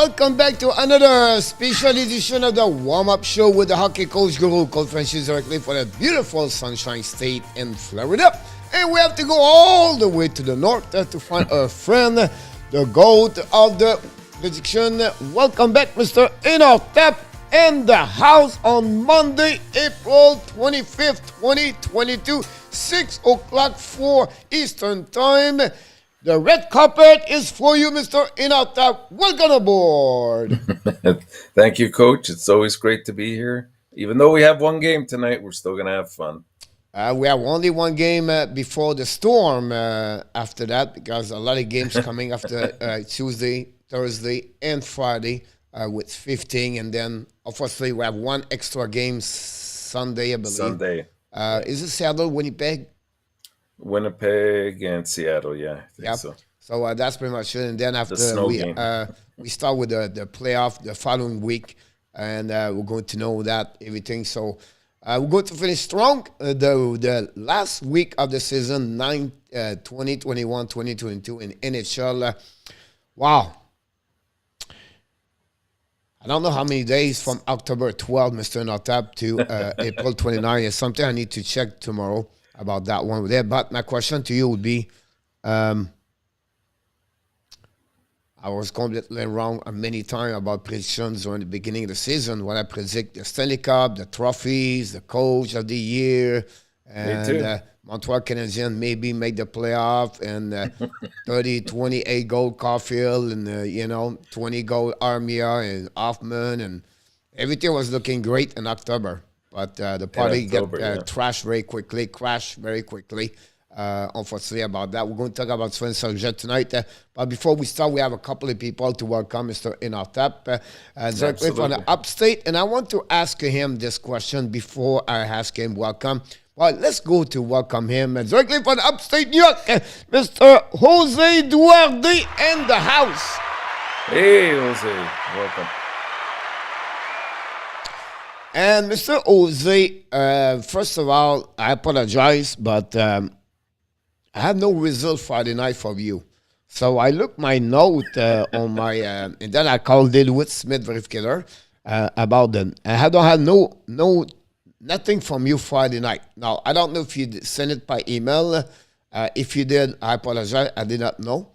welcome back to another special edition of the warm-up show with the hockey coach guru, Coach Francis directly for the beautiful Sunshine State in Florida. And we have to go all the way to the north to find our friend, the GOAT of the prediction. Welcome back, Mr. ENORTAP, in the house on Monday, April 25th, 2022, 6 o'clock 4 Eastern Time. The red carpet is for you, Mr. ENORTAP. Welcome aboard. Thank you, Coach. It's always great to be here. Even though we have one game tonight, we're still going to have fun. We have only one game before the storm after that, because a lot of games coming after Tuesday, Thursday, and Friday with 15. And then, unfortunately, we have one extra game Sunday, I believe. Sunday. Is it Seattle, Winnipeg? Winnipeg and Seattle, yeah. I think so. So that's pretty much it. And then after we start with the playoff the following week, and we're going to know that everything. So we're going to finish strong. The last week of the season, 2021, 2022 in NHL. Wow. I don't know how many days from October 12, Mr. ENORTAP, to April 29. It's something I need to check tomorrow about that one there. But my question to you would be, I was completely wrong many times about predictions during the beginning of the season when I predict the Stanley Cup, the trophies, the coach of the year, and Montreal Canadiens maybe make the playoff, and 28 goal Caulfield, and 20 goal Armia and Hoffman, and everything was looking great in October. But the party got trashed very quickly, crashed very quickly. Unfortunately about that. We're going to talk about Sven Sergent tonight. But before we start, we have a couple of people to welcome Mr. ENORTAP, directly from the upstate. And I want to ask him this question before I ask him welcome. Well, let's go to welcome him directly from the upstate New York, Mr. Jose Duarte in the house. Hey, Jose. Welcome. And Mr. Jose, first of all, I apologize, but I have no result Friday night for you. So I look my note on my, and then I called Deloitte Smith Verificator about them. I don't have nothing from you Friday night. Now, I don't know if you sent it by email. If you did, I apologize. I did not know.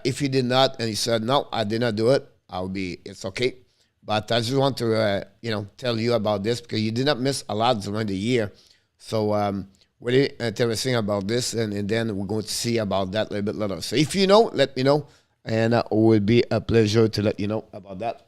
If you did not, and you said, no, I did not do it, it's okay. But I just want to, tell you about this because you did not miss a lot during the year. So really interesting about this, and then we're going to see about that a little bit later. So if you know, let me know, and it will be a pleasure to let you know about that.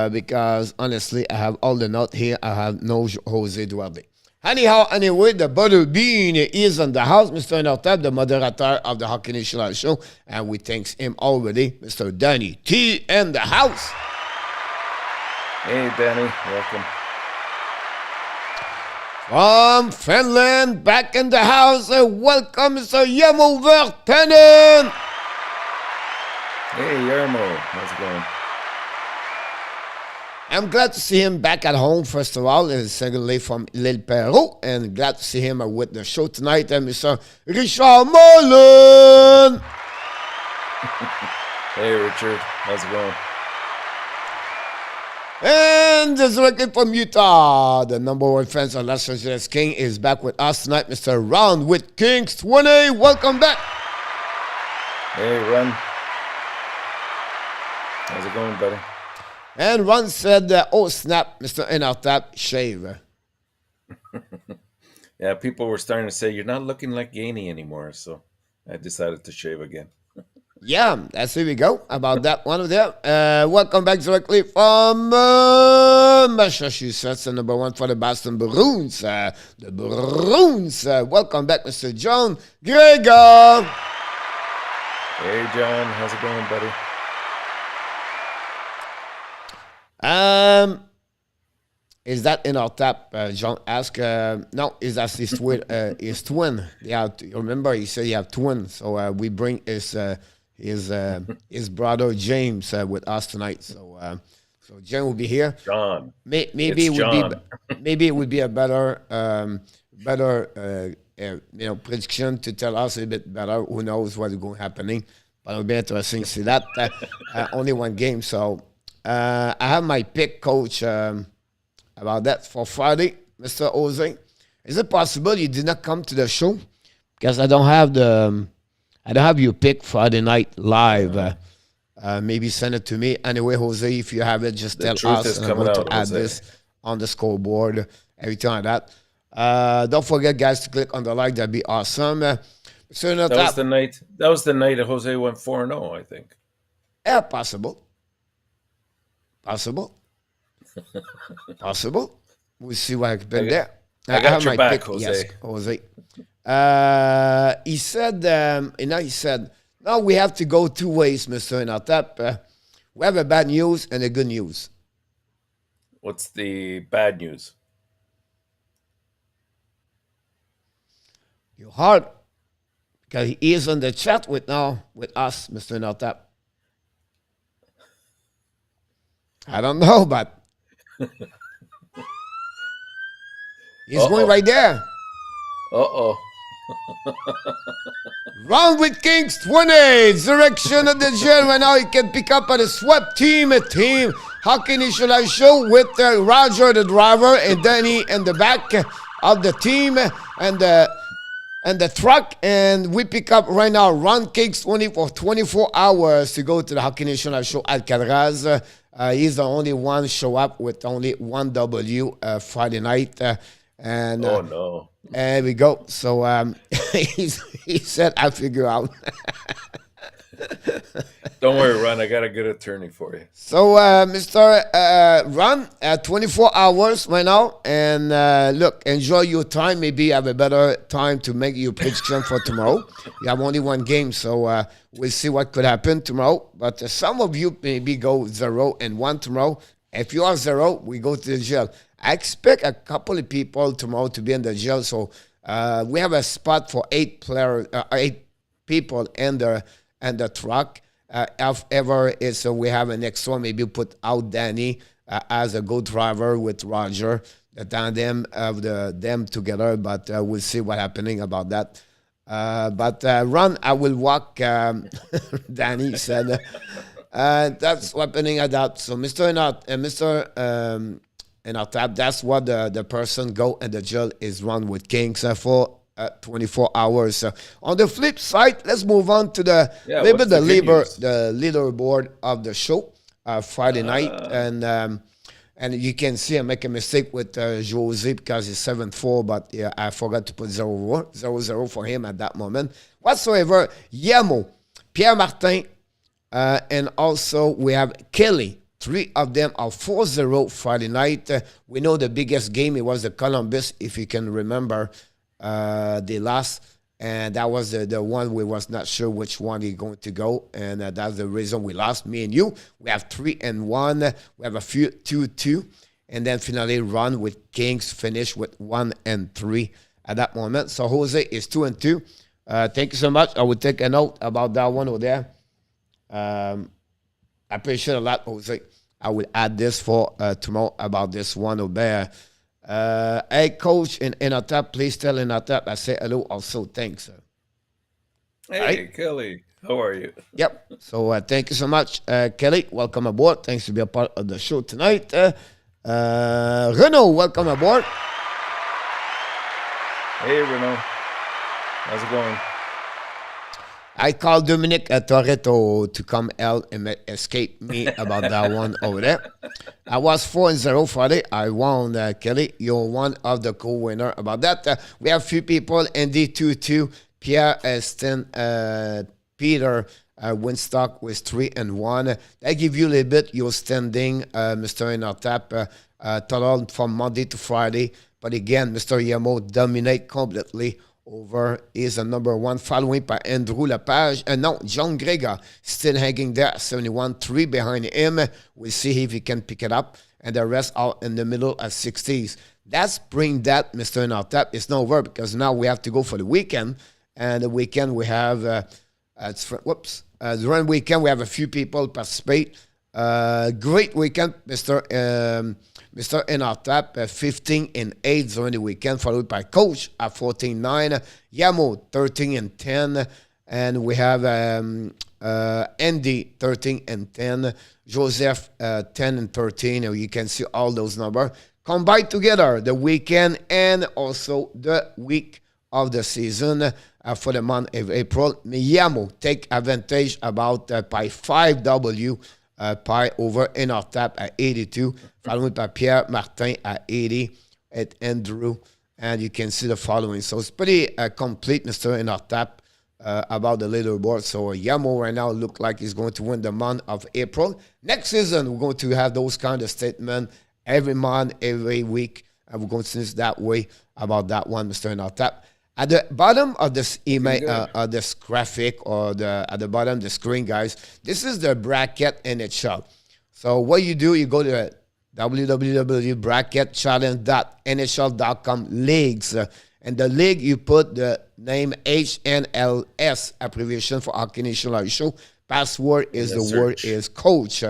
Because honestly, I have all the notes here. I have no Jose Duarte. Anyhow, anyway, the Butterbean is in the house, Mr. ENORTAP, the moderator of the Hockey National Show, and we thank him already, Mr. Danny T in the house. Hey, Danny, welcome. From Finland, back in the house, welcome, Mr. Jarmo Virtanen. Hey, Jarmo, how's it going? I'm glad to see him back at home, first of all, and secondly from L'Île Perrot, and glad to see him with the show tonight, and Mr. Richard Mullen. Hey, Richard, how's it going? And directly from Utah, the number one fan of Los Angeles King is back with us tonight, Mr. Ron with Kings 20. Welcome back. Hey, Ron. How's it going, buddy? And Ron said, oh, snap, Mr. ENORTAP, shave. Yeah, people were starting to say, you're not looking like Gainey anymore, so I decided to shave again. Yeah, that's here we go about that one of them. Welcome back directly from Massachusetts, the number one for the Boston Bruins. The Bruins. Welcome back, Mr. John Gregor. Hey, John. How's it going, buddy? Is that ENORTAP? John asked. No, is that his twin? Yeah, remember he said he have twins, so we bring his brother James with us tonight. So James will be here. John. Maybe it would be a better prediction to tell us a bit better. Who knows what is going happening? But it'll be interesting to see that. Only one game. So I have my pick, Coach, about that for Friday, Mr. Jose. Is it possible you did not come to the show? Because I don't have your pick Friday night live. Maybe send it to me. Anyway, Jose, if you have it, just tell us. And I'm going to add this on the scoreboard, everything like that. Don't forget, guys, to click on the like. That'd be awesome. So that was the night. That was the night that Jose went 4-0, I think. Yeah, possible. Possible. We'll see what happened there. I got your back, Jose. Yes, Jose. He said, now we have to go two ways, Mr. ENORTAP. We have a bad news and a good news. What's the bad news? Your heart, because he is on the chat with us, Mr. ENORTAP. I don't know, but he's going right there. Round with Kings 20. Direction of the jail right now. He can pick up at a swept team. Hockey initial show with Roger, the driver, and Danny in the back of the team and the truck. And we pick up right now Round Kings 20 for 24 hours to go to the Hockey National Show Alcatraz. He's the only one show up with only one W Friday night. And oh no. There we go. So he said, I figure out. Don't worry, Ron. I got a good attorney for you. So, Mr. Ron, 24 hours right now. And look, enjoy your time. Maybe you have a better time to make your prediction for tomorrow. You have only one game, so we'll see what could happen tomorrow. But some of you maybe go 0-1 tomorrow. If you are 0, we go to the jail. I expect a couple of people tomorrow to be in the jail. So we have a spot for 8 people in the truck. If ever we have an extra, maybe put out Danny as a good driver with Roger, the tandem of them together. But we'll see what's happening about that. But Ron, I will walk. Danny said that's happening at that. So Mr. ENORTAP, that's what the person go and the jail is run with Kings for 24 hours. On the flip side, let's move on to the leaderboard of the show Friday night. And you can see I make a mistake with Jose because he's 7-4, but yeah, I forgot to put 0-0 for him at that moment. Whatsoever, Yamo, Pierre Martin, and also we have Kelly. 3 of them are 4-0 Friday night. We know the biggest game, it was the Columbus, if you can remember, they lost. And that was the one we was not sure which one he's going to go. And that's the reason we lost, me and you. We have 3-1. We have a few 2-2. And then finally run with Kings, finish with 1-3 at that moment. So Jose is 2-2. Thank you so much. I will take a note about that one over there. I appreciate a lot, Jose. I will add this for tomorrow about this one over there. Hey, Coach in ENORTAP, please tell ENORTAP I say hello also. Thanks. Hey, right? Kelly. How are you? Yep. So thank you so much, Kelly. Welcome aboard. Thanks to be a part of the show tonight. Renaud, welcome aboard. Hey, Renaud. How's it going? I called Dominic Toretto to come out and escape me about that one over there. I was 4-0 Friday. I won, Kelly. You're one of the co-winner about that. We have few people. Andy 2-2. Pierre Estin, Peter WYNSTOK with 3-1. I give you a little bit your standing, Mr. ENORTAP, total from Monday to Friday. But again, Mr. Yamo dominate completely over is a number 1, following by Andrew Lepage. No, John Gregor still hanging there, 71, 3 behind him. We'll see if he can pick it up. And the rest are in the middle at 60s. That's bring that, Mr. ENORTAP. It's not over because now we have to go for the weekend. And the weekend we have, during weekend we have a few people participate. Great weekend, Mr. ENORTAP, 15-8 during the weekend, followed by Coach at 14-9, Yamo 13-10, And we have Andy 13-10, Joseph 10-13. You can see all those numbers combined together, the weekend and also the week of the season for the month of April. Miamo take advantage about by 5W pi over ENORTAP at 82, followed by Pierre Martin at 80, at Andrew, and you can see the following. So it's pretty complete, Mr. ENORTAP, about the leaderboard. So Yamo right now look like he's going to win the month of April. Next season, we're going to have those kind of statements every month, every week, and we're going to see that way about that one, Mr. ENORTAP. At the bottom of this email, this graphic, or at the bottom of the screen, guys, this is the bracket NHL. So what you do, you go to www.bracketchallenge.nhl.com leagues, and the league, you put the name HNLS, abbreviation for Hockey Nation Live Show. Password is the word is coach.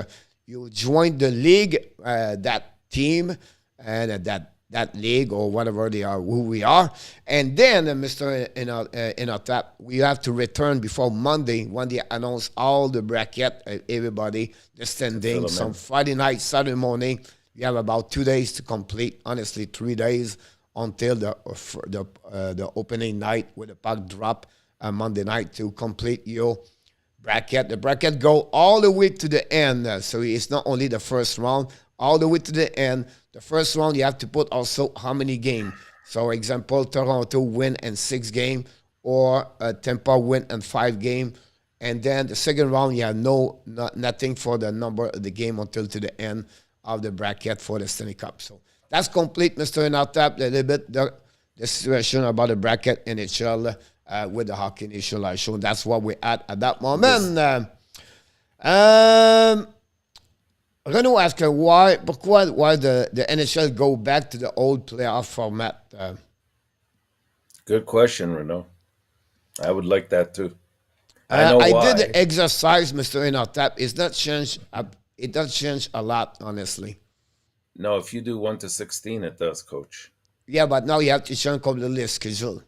You join the league, that team, and that league, or whatever they are, who we are. And then, Mr. ENORTAP, we have to return before Monday when they announce all the bracket, everybody, the standings. On Friday night, Saturday morning, you have about 2 days to complete, honestly, 3 days until the opening night with the puck drop Monday night to complete your bracket. The bracket go all the way to the end. So it's not only the first round, all the way to the end. The first round, you have to put also how many games. So, example, Toronto win in 6 games, or Tampa win in 5 games. And then the second round, you have nothing for the number of the game until to the end of the bracket for the Stanley Cup. So that's complete, Mr. ENORTAP, a little bit the situation about the bracket NHL with the Hockey Nation Live Show. That's what we're at that moment. Renaud asked why the NHL go back to the old playoff format. Good question, Renaud. I would like that too. I did the exercise, Mr. ENORTAP. It's not changed. It does change a lot, honestly. No, if you do 1 to 16, it does, Coach. Yeah, but now you have to change up the list schedule.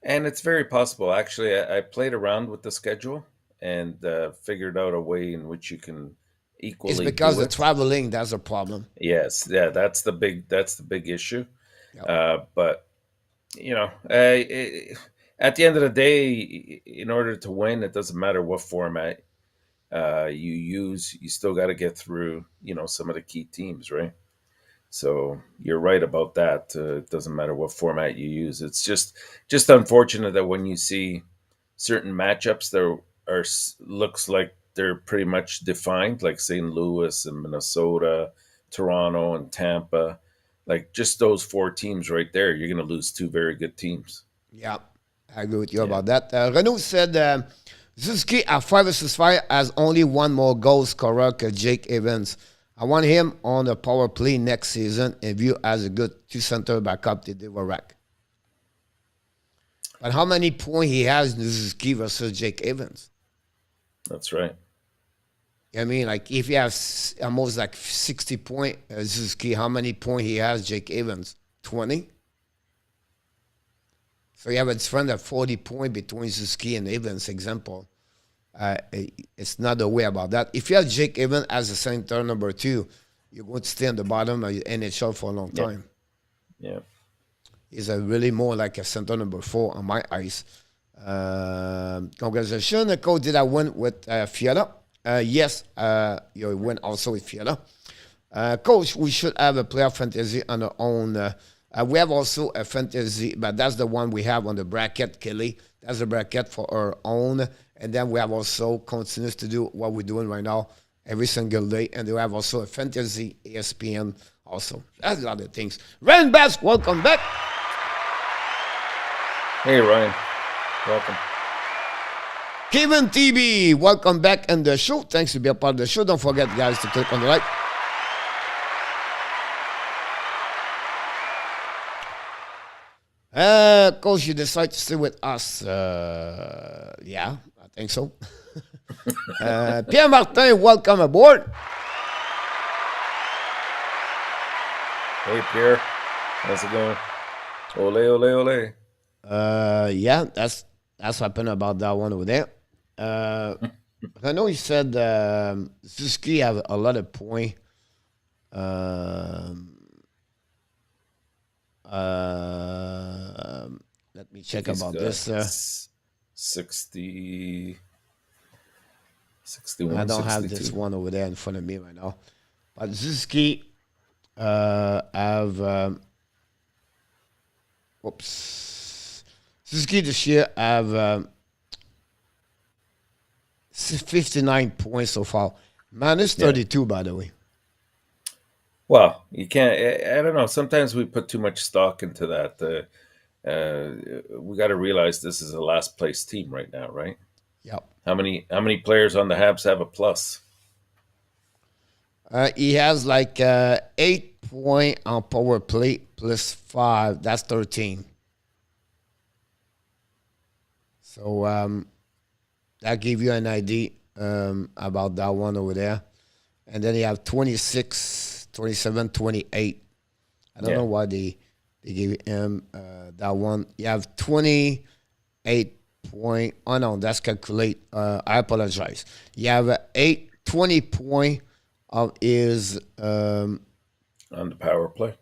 And it's very possible. Actually, I played around with the schedule and figured out a way in which you can equally. It's because the traveling, that's a problem. Yes, yeah, that's the big issue. Yep. But you know, at the end of the day, in order to win, it doesn't matter what format you use. You still got to get through, some of the key teams, right? So you're right about that. It doesn't matter what format you use. It's just unfortunate that when you see certain matchups, looks like they're pretty much defined, like St. Louis and Minnesota, Toronto and Tampa. Like just those 4 teams right there, you're going to lose 2 very good teams. Yeah, I agree with you about that. Renaud said Zuski at 5-5 has only 1 more goal scorer que Jake Evans. I want him on the power play next season and view as a good 2-center backup to DUARTE. But how many points he has in Zuski versus Jake Evans? That's right. I mean, like if you have almost like 60 points, Zuski, how many points he has, Jake Evans? 20? So you have a difference of 40 points between Zuski and Evans, example. It's not the way about that. If you have Jake Evans as a center number 2, you're going to stay on the bottom of the NHL for a long time. Yeah. He's really more like a center number 4 on my eyes. Congratulations, Coach. Did I win with Fiala? Yes, you win also with Fiala. Coach, we should have a playoff fantasy on our own. We have also a fantasy, but that's the one we have on the bracket, Kelly. That's the bracket for our own. And then we have also continues to do what we're doing right now every single day. And we have also a fantasy ESPN also. That's a lot of things. Ryan Bass, welcome back. Hey, Ryan. Welcome. Kevin TB, welcome back in the show. Thanks to be a part of the show. Don't forget, guys, to click on the like. Coach, you decide to stay with us. Yeah, I think so. Pierre Martin, welcome aboard. Hey, Pierre. How's it going? Ole, ole, ole. Yeah, that's that's what happened about that one over there. I know he said Suzuki have a lot of points. Let me check about this. 60, I 61, don't have this 62. one over there in front of me right now. But Suzuki have Suzuki this year have 59 points so far. Minus 32, by the way. Well, you can't. I don't know. Sometimes we put too much stock into that. We got to realize this is a last place team right now, right? Yep. How many players on the Habs have a plus? He has like 8 points on power play plus 5. That's 13. So that give you an idea about that one over there. And then you have 26, 27, 28. I don't know why they gave him that one. You have 28 point. Oh, no, that's calculate. I apologize. You have 20 point of his on the power play.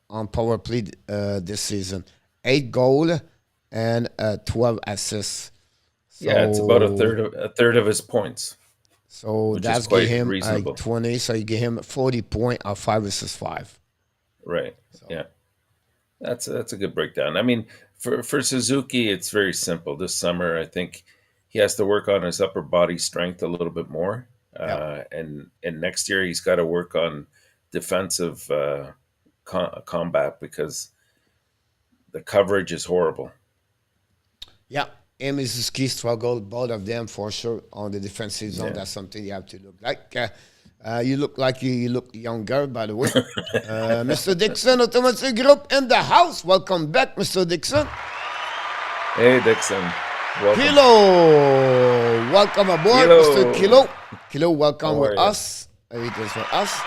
On power play this season. 8 goals and 12 assists. So, it's about a third of his points. So that's give him like 20. So you give him 40 point of 5 versus 5. Right. So. Yeah. That's a good breakdown. I mean, for Suzuki, it's very simple. This summer, I think he has to work on his upper body strength a little bit more. And next year he's got to work on defensive combat because the coverage is horrible. Yeah. Him and Suzuki struggle, both of them for sure on the defensive zone. That's something you have to look like. You look like you look younger, by the way. Mr. Dixon, Automotive Group in the house. Welcome back, Mr. Dixon. Hey, Dixon. Welcome. Kilo, welcome aboard, Mr. Kilo. Kilo, welcome with us. Everything's for us.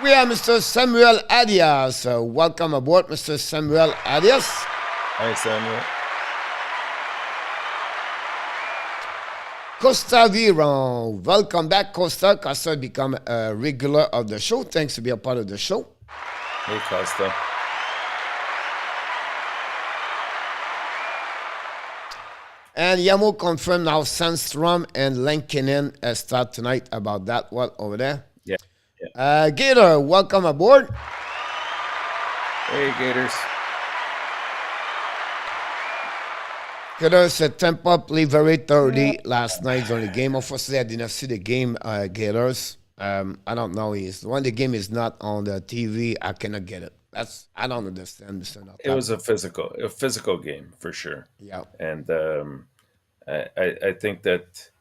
We have Mr. Samuel Adias. Welcome aboard, Mr. Samuel Adias. Hi, Samuel. Costa Viron. Welcome back, Costa. Costa become a regular of the show. Thanks to be a part of the show. Hey, Costa. And Yamo confirmed now Sandstrom and Lankinen start tonight about that one over there. Yeah. Gator, welcome aboard. Hey, Gators. Gators said Tampa played very thoroughly last night during the game. Unfortunately, I did not see the game, Gators. I don't know. When the game is not on the TV, I cannot get it. I don't understand. It was a physical game for sure. Yeah. And I think that,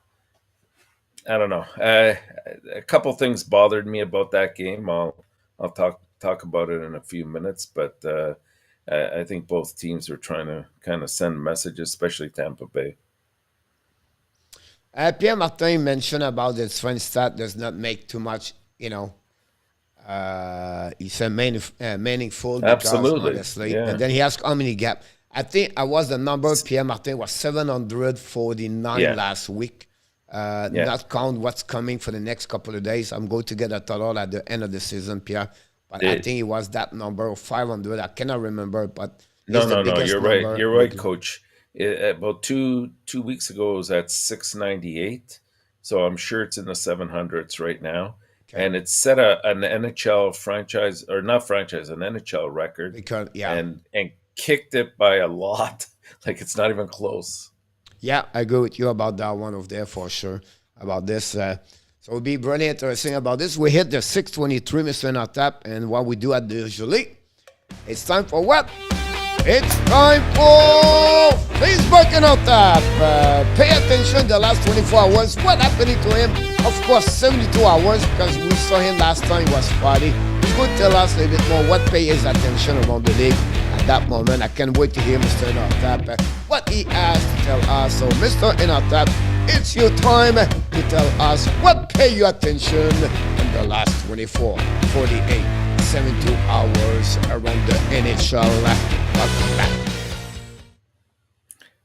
I don't know. A couple things bothered me about that game. I'll talk about it in a few minutes, but I think both teams are trying to kind of send messages, especially Tampa Bay. Pierre Martin mentioned about the strength stat does not make too much, he said meaningful. Absolutely. Honestly. Yeah. And then he asked how many gap. I think I was the number. Pierre Martin was 749 last week. Not count what's coming for the next couple of days. I'm going to get a total at the end of the season, Pierre. But I think it was that number of 500. I cannot remember, but no. You're right. You're right, Coach. About two weeks ago, it was at 698. So I'm sure it's in the 700s right now. Okay. And it set an NHL franchise, or not franchise, an NHL record. Because, and kicked it by a lot. Like it's not even close. Yeah, I agree with you about that one over there for sure. About this. So it'll be really interesting about this. We hit the 623, Mr. ENORTAP, and what we do at the usually. It's time for what? It's time for Facebook ENORTAP. Pay attention the last 24 hours. What happened to him? Of course, 72 hours because we saw him last time. It was Friday. He could tell us a little bit more what pay his attention around the league at that moment. I can't wait to hear Mr. ENORTAP what he has to tell us. So, Mr. ENORTAP, it's your time to tell us what pay your attention in the last 24, 48, 72 hours around the NHL. Welcome back.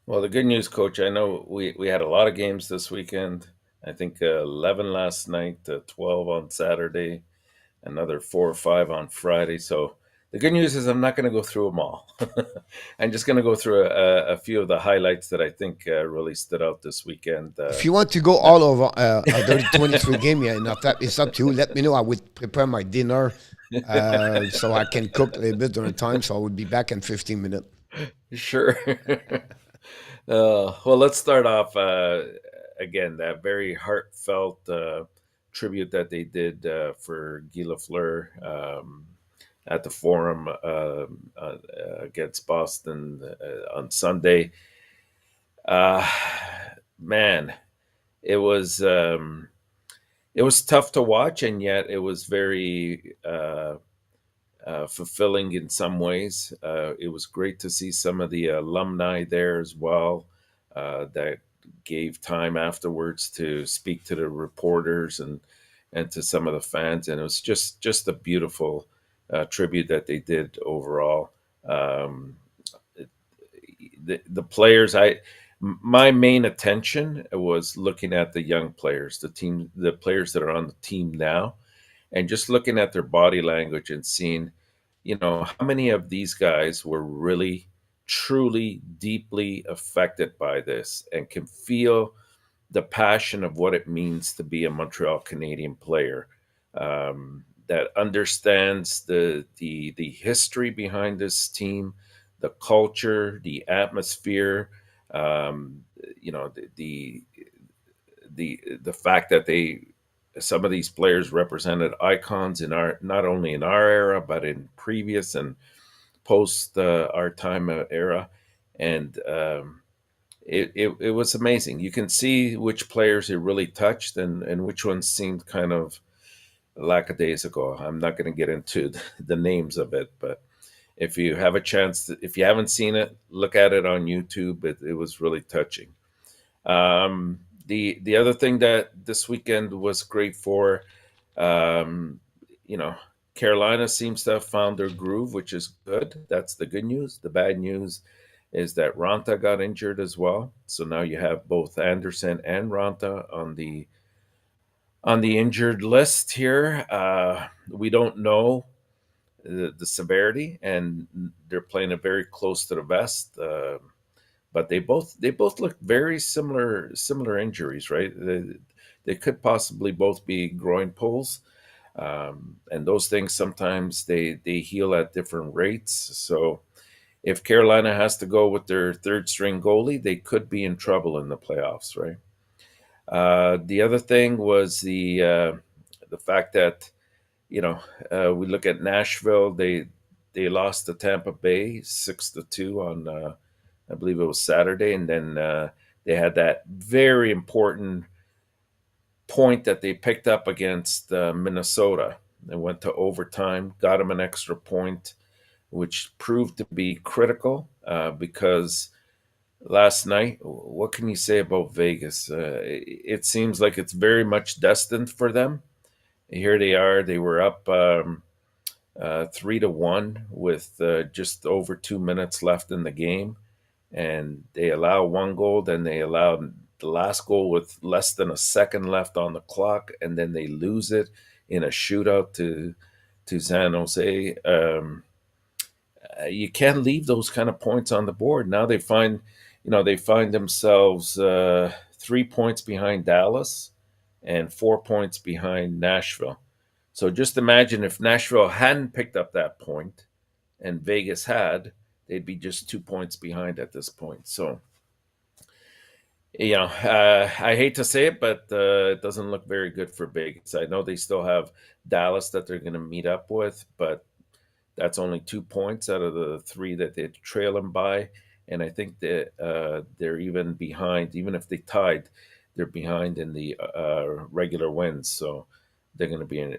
Well, the good news, Coach, I know we had a lot of games this weekend. I think 11 last night, 12 on Saturday, another 4 or 5 on Friday. So the good news is I'm not going to go through them all. I'm just going to go through a few of the highlights that I think really stood out this weekend. If you want to go all over a dirty 23 game, yeah, it's up to you. Let me know. I would prepare my dinner so I can cook a little bit during time. So I would be back in 15 minutes. Sure. Well, let's start off again. That very heartfelt tribute that they did for Guy Lafleur at the Forum against Boston on Sunday. Man, it was tough to watch, and yet it was very fulfilling in some ways. It was great to see some of the alumni there as well that gave time afterwards to speak to the reporters and to some of the fans, and it was just a beautiful tribute that they did overall. The players, my main attention was looking at the young players, the players that are on the team now, and just looking at their body language and seeing, how many of these guys were really, truly, deeply affected by this and can feel the passion of what it means to be a Montreal Canadian player, that understands the history behind this team, the culture, the atmosphere, the fact that some of these players represented icons in not only in our era but in previous and post our time era, and it was amazing. You can see which players it really touched and which ones seemed kind of lackadaisical. I'm not going to get into the names of it, but if you have a chance, if you haven't seen it, look at it on YouTube. It was really touching. The other thing that this weekend was great for, Carolina seems to have found their groove, which is good. That's the good news. The bad news is that Ranta got injured as well. So now you have both Anderson and Ranta on the injured list here. We don't know the severity, and they're playing it very close to the vest. But they both look very similar injuries, right? They could possibly both be groin pulls, and those things sometimes they heal at different rates. So if Carolina has to go with their third string goalie, they could be in trouble in the playoffs, right? The other thing was the fact that we look at Nashville. They lost to Tampa Bay 6-2 on I believe it was Saturday, and then they had that very important point that they picked up against Minnesota. They went to overtime, got them an extra point, which proved to be critical because last night, what can you say about Vegas? It seems like it's very much destined for them. Here they are. They were up 3-1 with just over 2 minutes left in the game, and they allow one goal. Then they allow the last goal with less than a second left on the clock, and then they lose it in a shootout to San Jose. You can't leave those kind of points on the board. Now they find themselves 3 points behind Dallas and 4 points behind Nashville. So just imagine if Nashville hadn't picked up that point and Vegas had, they'd be just 2 points behind at this point. So, I hate to say it, but it doesn't look very good for Vegas. I know they still have Dallas that they're going to meet up with, but that's only 2 points out of the 3 that they trail them by. And I think that they're even behind, even if they tied, they're behind in the regular wins. So they're going to be in.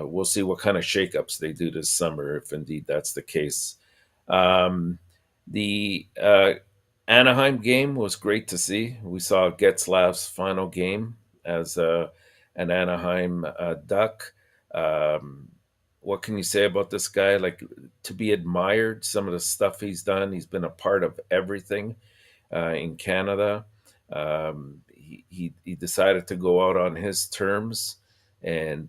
We'll see what kind of shakeups they do this summer, if indeed that's the case. The Anaheim game was great to see. We saw Getzlaf's final game as an Anaheim Duck. what can you say about this guy? Like, to be admired, some of the stuff he's done. He's been a part of everything in Canada. He decided to go out on his terms and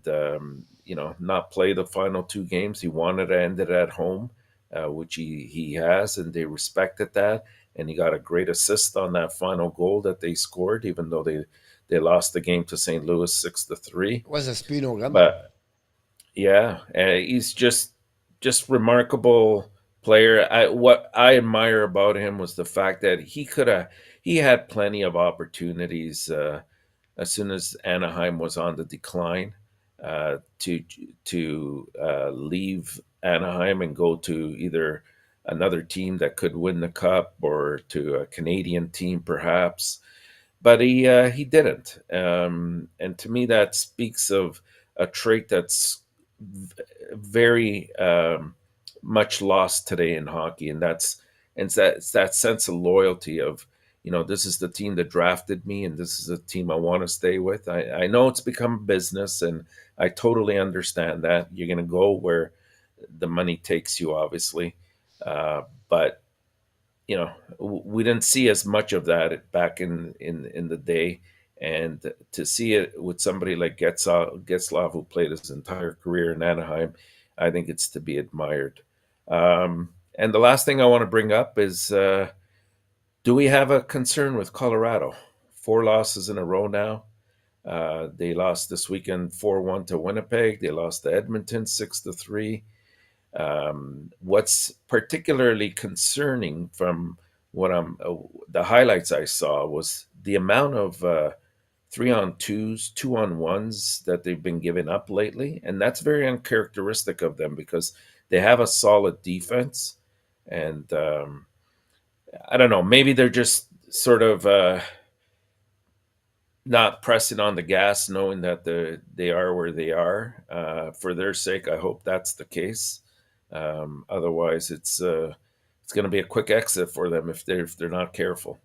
not play the final two games. He wanted to end it at home, which he has, and they respected that. And he got a great assist on that final goal that they scored, even though they lost the game to St. Louis 6-3. Was a Spino run. But yeah, he's just remarkable player. What I admire about him was the fact that he had plenty of opportunities as soon as Anaheim was on the decline to leave Anaheim and go to either another team that could win the cup or to a Canadian team perhaps, but he didn't. And to me, that speaks of a trait that's very much lost today in hockey, and it's that sense of loyalty of, this is the team that drafted me, and this is a team I want to stay with. I know it's become business, and I totally understand that. You're going to go where the money takes you, obviously, but we didn't see as much of that back in the day. And to see it with somebody like Getzlaf, who played his entire career in Anaheim, I think it's to be admired. And the last thing I want to bring up is, do we have a concern with Colorado? 4 losses in a row now. They lost this weekend 4-1 to Winnipeg. They lost to Edmonton 6-3. What's particularly concerning from what the highlights I saw was the amount of 3-on-2s, 2-on-1s that they've been giving up lately. And that's very uncharacteristic of them because they have a solid defense. And I don't know, maybe they're just sort of not pressing on the gas, knowing that they are where they are. For their sake, I hope that's the case. Otherwise, it's going to be a quick exit for them if they're not careful.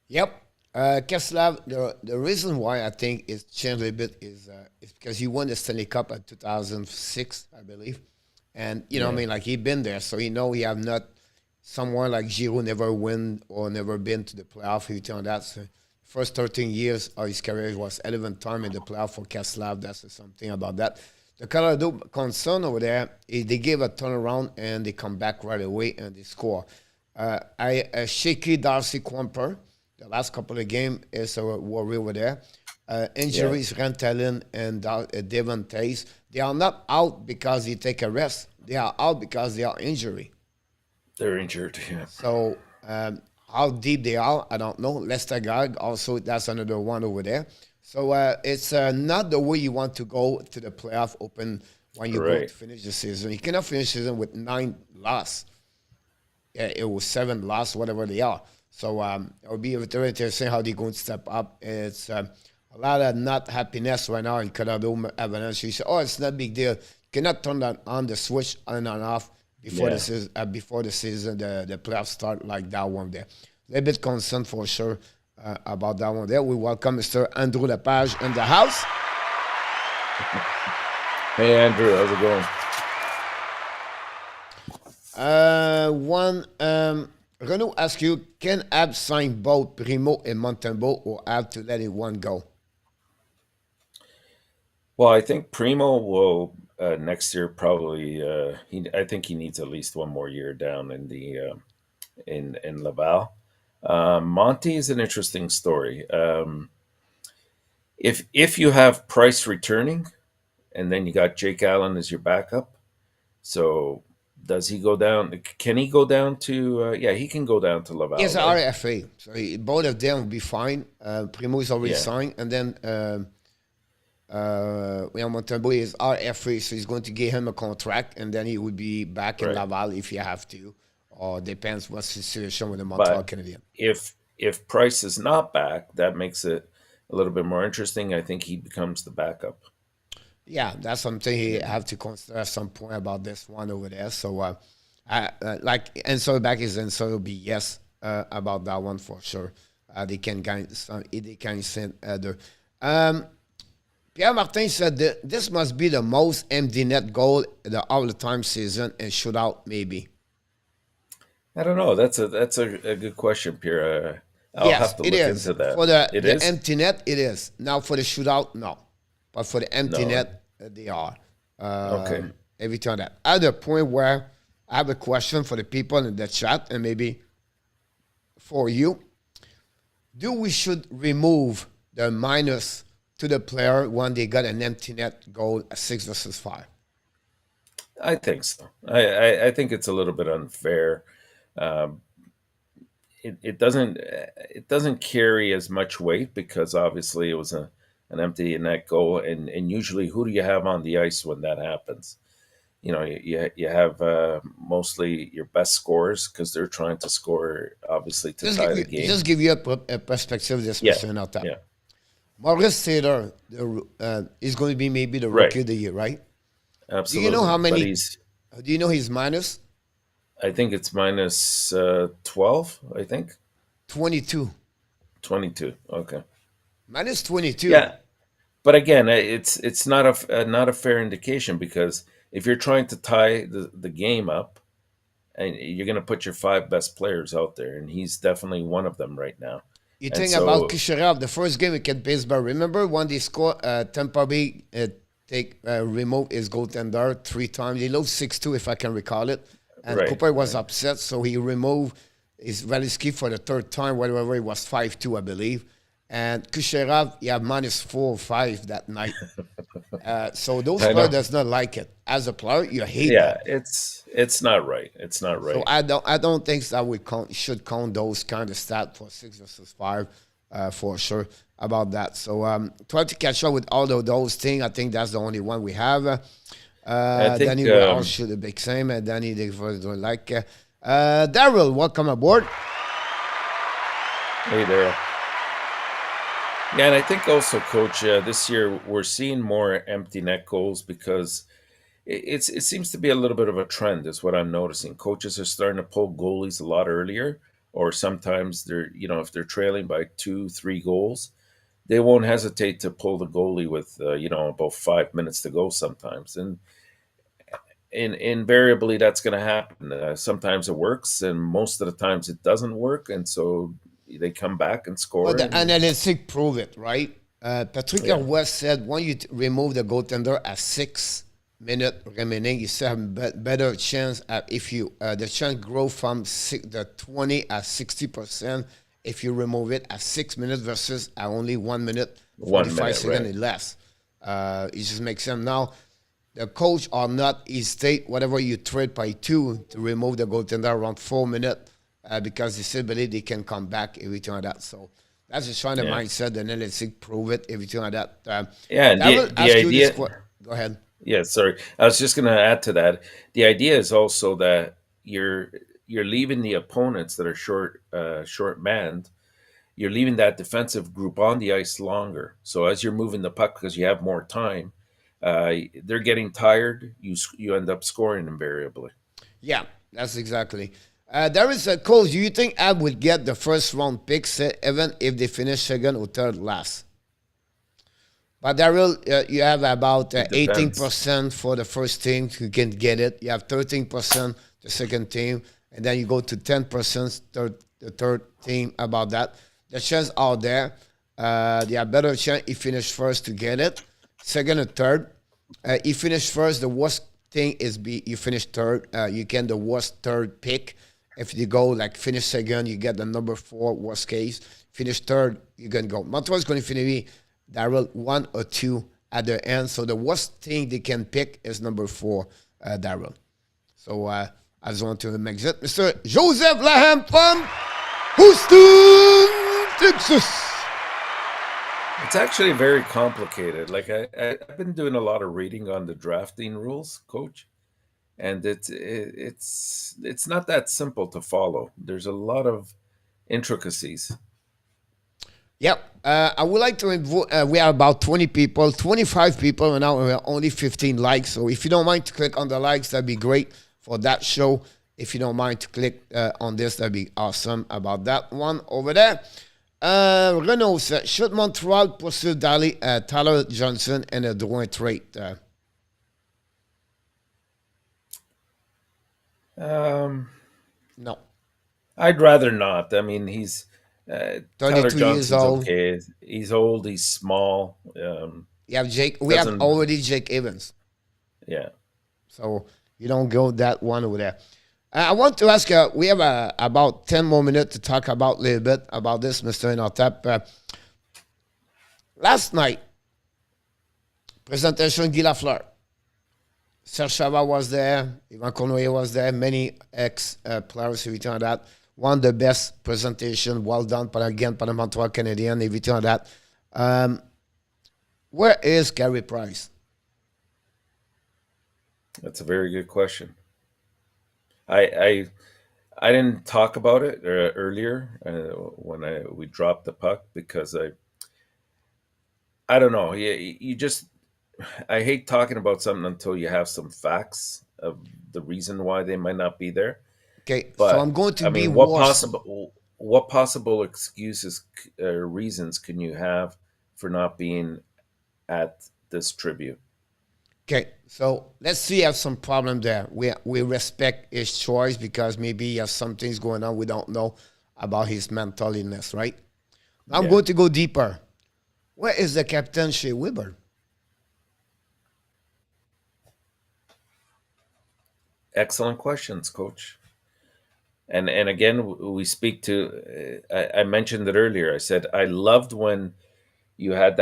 Yep. Getzlaf, the reason why I think it's changed a bit is because he won the Stanley Cup in 2006, I believe. And, I mean, like, he been there, so he have not someone like Giroux never win or never been to the playoff. He turned that. So first 13 years of his career was 11th time in the playoff for Getzlaf. That's something about that. The Colorado concern over there is they give a turnaround and they come back right away and they score. Shaky Darcy Quamper, the last couple of games is a worry over there. Injuries, Rantanen and Devon Tays, they are not out because they take a rest. They are out because they are injured. They're injured, yeah. So how deep they are, I don't know. Lester Gag, also, that's another one over there. So it's not the way you want to go to the playoff open when you go to finish the season. You cannot finish the season with 9 losses. Yeah, it was 7 losses, whatever they are. So it will be very interesting how they're going to step up. It's a lot of not happiness right now in Colorado Avalanche. You say, it's not a big deal. You cannot turn on the switch on and off before the season, the playoffs start like that one there. A little bit concerned for sure about that one there. We welcome Mr. Andrew Lepage in the house. Hey, Andrew, how's it going? Renaud asks you, can Ab sign both Primo and Montembeault or have to let it one go? Well, I think Primo will next year probably. I think he needs at least one more year down in the in Laval. Monty is an interesting story. If you have Price returning, and then you got Jake Allen as your backup, so does he go down? Can he go down to? He can go down to Laval. He's an RFA, so both of them will be fine. Primo is already signed, and then Montembeault is RFA, so he's going to give him a contract, and then he would be back in Laval if you have to. Or depends what's the situation with the Montreal Canadiens. If Price is not back, that makes it a little bit more interesting. I think he becomes the backup. Yeah, that's something he have to consider at some point about this one over there. So, answer back is answer will be yes about that one for sure. They can gain some. They can send other. Pierre Martin said that this must be the most empty net goal the all-time season and shootout maybe. I don't know. That's a good question, Pierre. I'll Yes, have to it look is. into that. For It the is? empty net, it is. Now for the shootout, no. But for the empty No. net, they are. Okay. Every time that. At the point where I have a question for the people in the chat and maybe for you. Do we should remove the minus to the player when they got an empty net goal at 6 versus 5? I think so. I think it's a little bit unfair. Um, it doesn't carry as much weight because obviously it was an empty net goal, and usually who do you have on the ice when that happens? You know, you have mostly your best scorers because they're trying to score obviously to tie the game. Just give you a perspective of this person out there. Yeah. Maurice Taylor is going to be maybe the rookie of the year, right? Absolutely. Do you know how many? Do you know his minus? I think it's minus 12. I think 22. 22. Okay. Minus 22. Yeah, but again, it's not a fair indication because if you're trying to tie the game up, and you're going to put your 5 best players out there, and he's definitely one of them right now. You think about Kucherov, the first game against baseball. Remember when they scored Tampa Bay remove his goaltender 3 times? They lost 6-2 if I can recall it. And Cooper was upset, so he removed his Valisky for the 3rd time, whatever it was 5-2, I believe. And Kucherov, he had minus 4 or 5 that night. So those players does not like it. As a player, you hate that. Yeah, it's not right. It's not right. So I don't think that we should count those kind of stats for 6 versus 5 for sure about that. So try to catch up with all of those things. I think that's the only one we have. Danny will all shoot the big same. Danny, they don't like. Daryl, welcome aboard. Hey, Daryl. Yeah, and I think also, Coach, this year we're seeing more empty net goals because it seems to be a little bit of a trend, is what I'm noticing. Coaches are starting to pull goalies a lot earlier, or sometimes they're, if they're trailing by 2-3 goals, they won't hesitate to pull the goalie with, about 5 minutes to go sometimes. And invariably that's going to happen. Sometimes it works, and most of the times it doesn't work, and so they come back and score. Well, the analytics prove it, right? Patrick West said when you remove the goaltender at 6 minutes remaining, you still have a better chance if you the chance grow from the 20 at 60% if you remove it at 6 minutes versus at only 1 minute 45 seconds less. It just makes sense. Now, the coach or not, he state whatever you trade by 2 to remove the goaltender around 4 minutes. Because they still believe they can come back, everything like that. So that's just trying to mindset, and then let's prove it, everything like that. And the idea. Go ahead. Yeah, sorry. I was just going to add to that. The idea is also that you're leaving the opponents that are short manned. You're leaving that defensive group on the ice longer. So as you're moving the puck, because you have more time, they're getting tired. You end up scoring invariably. Yeah, that's exactly. There is a call. Do you think Ab would get the first round picks even if they finish second or third last? But Daryl, you have about 18% for the first team who can get it. You have 13% the second team, and then you go to 10% the third team about that. The chances are there. They have better chance if finish first to get it. Second or third. If finish first, the worst thing is you finish third. You get the worst third pick. If you go like finish second, you get the number 4 worst case. Finish third, you're going to go. Montreal's going to be Daryl 1 or 2 at the end. So the worst thing they can pick is number 4, Daryl. So I just want to make that. Mr. Joseph LANHAM from Houston, Texas. It's actually very complicated. Like I've been doing a lot of reading on the drafting rules, Coach. And it's not that simple to follow. There's a lot of intricacies. Yep. I would like to we are about 20 people, 25 people, and now we are only 15 likes. So if you don't mind to click on the likes, that'd be great for that show. If you don't mind to click on this, that'd be awesome about that one over there. Renault said, should Montreal pursue Tyler Johnson and a Drouin trade? No. I'd rather not. I mean, Tyler 32 years Johnson's old. okay. He's old. He's small. We have already Jake Evans. Yeah. So you don't go that one over there. I want to ask you, we have about 10 more minutes to talk about a little bit about this, Mr. ENORTAP. Last night, presentation Guy Lafleur. Serge Chavard was there. Yvan Cournoyer was there. Many ex-players, everything like that. One of the best presentation, well done, but again, par the Montreal Canadiens, everything like that. Where is Carey Price? That's a very good question. I didn't talk about it earlier when we dropped the puck because I don't know. You just I hate talking about something until you have some facts of the reason why they might not be there. Okay, But so I'm going to I be mean, worse. what possible excuses reasons can you have for not being at this tribute? Okay, so let's see, you have some problem there. We respect his choice because maybe he has some things going on we don't know about his mental illness, right? Now I'm Yeah. going to go deeper. Where is the captain, Shea Weber? Excellent questions, Coach. And again, we speak to. I mentioned it earlier. I said I loved when you had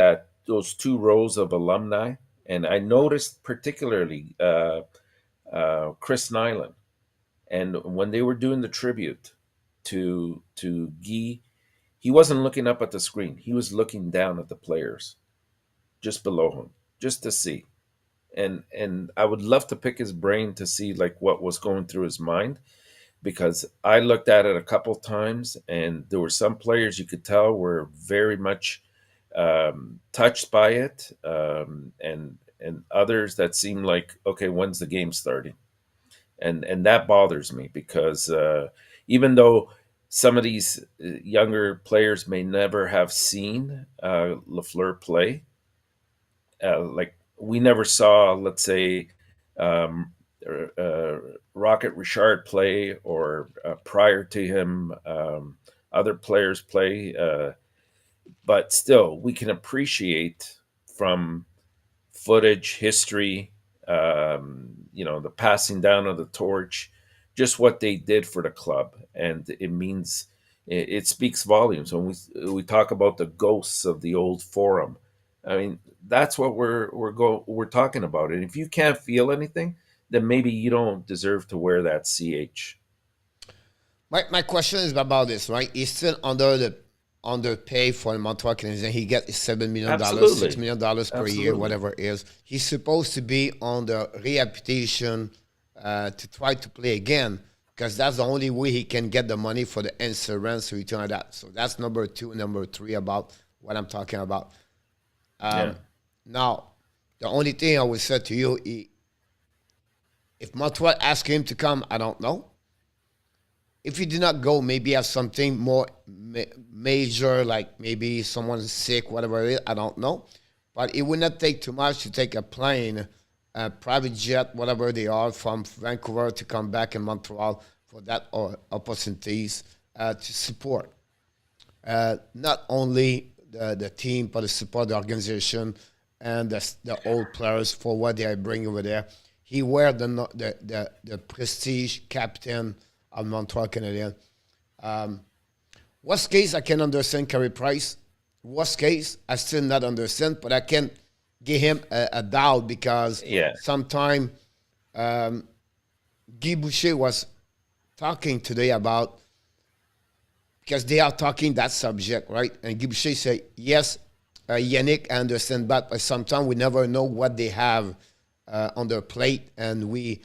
those two rows of alumni, and I noticed particularly Chris Nyland, and when they were doing the tribute to Guy, he wasn't looking up at the screen. He was looking down at the players just below him, just to see. And I would love to pick his brain to see like what was going through his mind because I looked at it a couple times and there were some players you could tell were very much touched by it, and others that seemed like, okay, when's the game starting? And that bothers me because even though some of these younger players may never have seen Lafleur play, like we never saw, let's say, um, Rocket Richard play or prior to him, other players play. But still, we can appreciate from footage, history, the passing down of the torch, just what they did for the club, and it speaks volumes when we talk about the ghosts of the old forum. I mean, that's what we're talking about. And if you can't feel anything, then maybe you don't deserve to wear that CH. My question is about this, right? He's still underpaid for the Montreal Canadiens. He gets $7 million, Absolutely. $6 million per year, Absolutely. whatever it is. He's supposed to be on the rehabilitation to try to play again because that's the only way he can get the money for the insurance return of that. So that's number two. Number three about what I'm talking about. Yeah. Now, the only thing I would say to you, if Montreal asked him to come, I don't know. If he did not go, maybe have something more major, like maybe someone's sick, whatever it is, I don't know. But it would not take too much to take a plane, a private jet, whatever they are, from Vancouver to come back in Montreal for that opportunities to support. Not only the team, but to support the organization and the old players for what they are bringing over there. He wear the prestige captain of Montreal Canadiens. Worst case, I can understand Carey Price. Worst case, I still not understand, but I can give him a doubt because Yeah. sometime Guy Boucher was talking today about, because they are talking that subject, right? And Guy Boucher said, yes, Yannick, I understand that, but sometimes we never know what they have on their plate, and we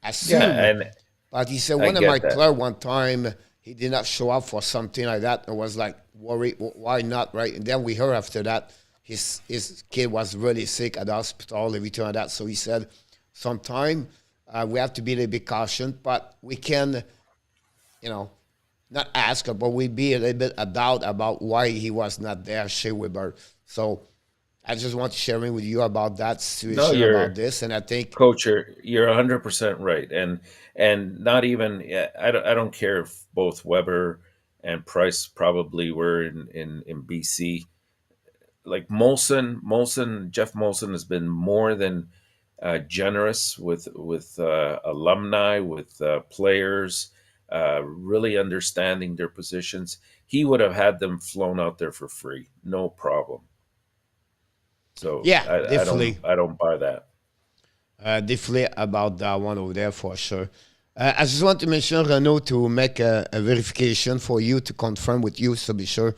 assume. Yeah. And But he said I one of my get that. players one time, he did not show up for something like that and was like worried, why not, right? And then we heard after that his kid was really sick at the hospital, everything like that. So he said sometime we have to be a little bit cautious, but we can, you know, not ask, but we be a little bit a doubt about why he was not there, Shea Weber. So I just want to share with you about that No, situation about you're this, and I think coach. You're 100% right, and not even. Yeah, I don't care if both Weber and Price probably were in BC. Like Jeff Molson has been more than generous with alumni, with players, really understanding their positions. He would have had them flown out there for free, no problem. So yeah, definitely, I don't buy that. definitely about that one over there for sure. I just want to mention Renault to make a verification for you to confirm with you, so be sure.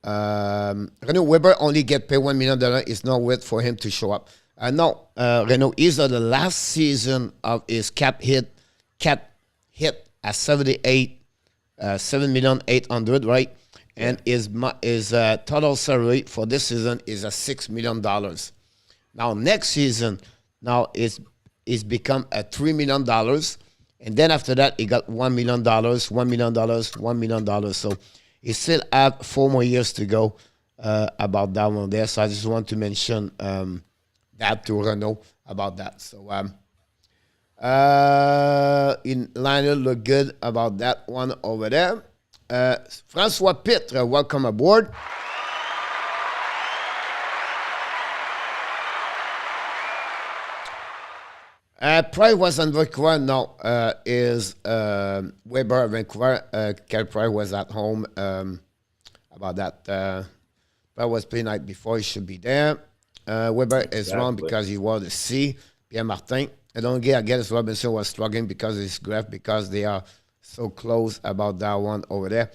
Renault Weber only get paid $1 million. It's not worth for him to show up. No, Renault is on the last season of his cap hit at 78, 7,800,000, right? And his total salary for this season is a $6 million. Now next season, now it's become a $3 million, and then after that he got $1 million, $1 million, $1 million. So he still have 4 more years to go about that one there. So I just want to mention that to Renault about that. So in Lionel look good about that one over there. Francois Pitre, welcome aboard. Price was in Vancouver. No, is Weber Vancouver. Kel Price was at home about that. Price was playing night before. He should be there. Weber is wrong because he was the C. Pierre Martin. I don't get. I guess Robinson was struggling because of his graph, because they are so close about that one over there.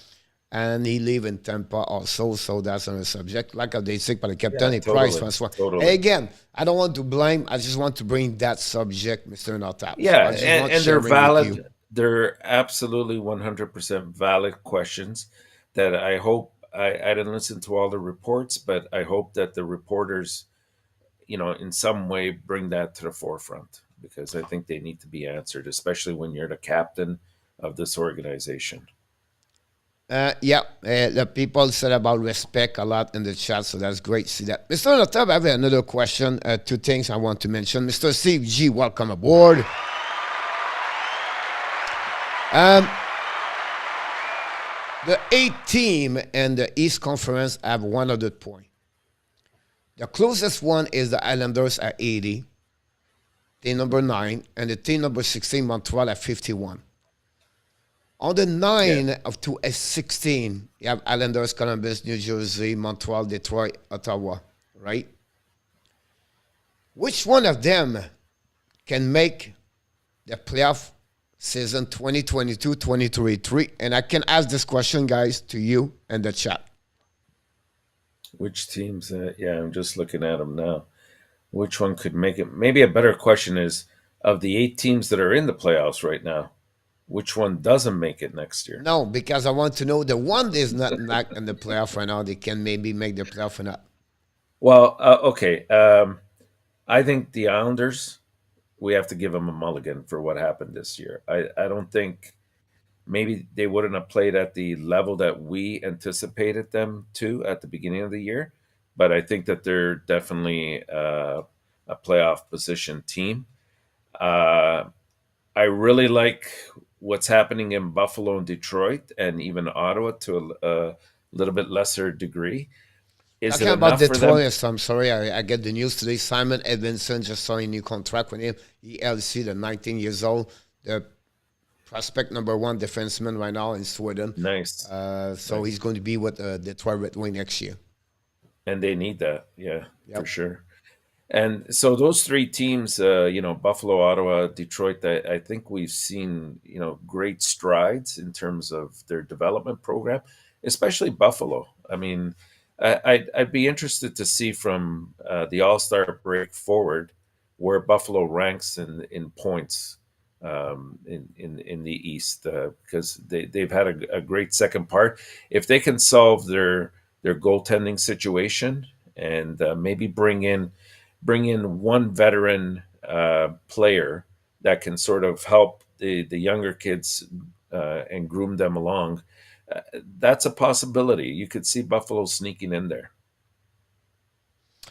And he live in Tampa also, so that's on the subject. Like they say, by the captain, Yeah, Price, Francois. totally. Again, I don't want to blame. I just want to bring that subject, Mr. ENORTAP. Yeah, So and they're valid. They're absolutely 100% valid questions that I hope I didn't listen to all the reports, but I hope that the reporters, in some way bring that to the forefront, because I think they need to be answered, especially when you're the captain of this organization. The people said about respect a lot in the chat, so that's great to see that. Mr. ENORTAP, I have another question. 2 things I want to mention. Mr. Steve G, welcome aboard. The 8 team and the East Conference have 100 points. The closest one is the Islanders at 80, team number 9, and the team number 16, Montreal, at 51. On the 9 of 16, you have Islanders, Columbus, New Jersey, Montreal, Detroit, Ottawa, right? Which one of them can make the playoff season 2022-2023? And I can ask this question, guys, to you and the chat. Which teams? I'm just looking at them now. Which one could make it? Maybe a better question is, of the 8 teams that are in the playoffs right now, which one doesn't make it next year? No, because I want to know the one that is not in the playoff right now, they can maybe make the playoff or not. Well, okay. I think the Islanders, we have to give them a mulligan for what happened this year. I don't think maybe they wouldn't have played at the level that we anticipated them to at the beginning of the year, but I think that they're definitely a playoff position team. I really like what's happening in Buffalo and Detroit, and even Ottawa to a little bit lesser degree. Is Talking it about enough for them? Detroit, I'm sorry, I get the news today. Simon Edvinsson just signed a new contract with him. ELC, the 19 years old, the prospect number 1 defenseman right now in Sweden. Nice. So he's going to be with Detroit Red Wing next year. And they need that, for sure. And so those 3 teams, Buffalo, Ottawa, Detroit, I think we've seen, great strides in terms of their development program, especially Buffalo. I mean, I'd be interested to see from the All-Star break forward where Buffalo ranks in points in the East, because they've had a great second part. If they can solve their goaltending situation and maybe bring in one veteran player that can sort of help the younger kids and groom them along, That's a possibility. You could see Buffalo sneaking in there,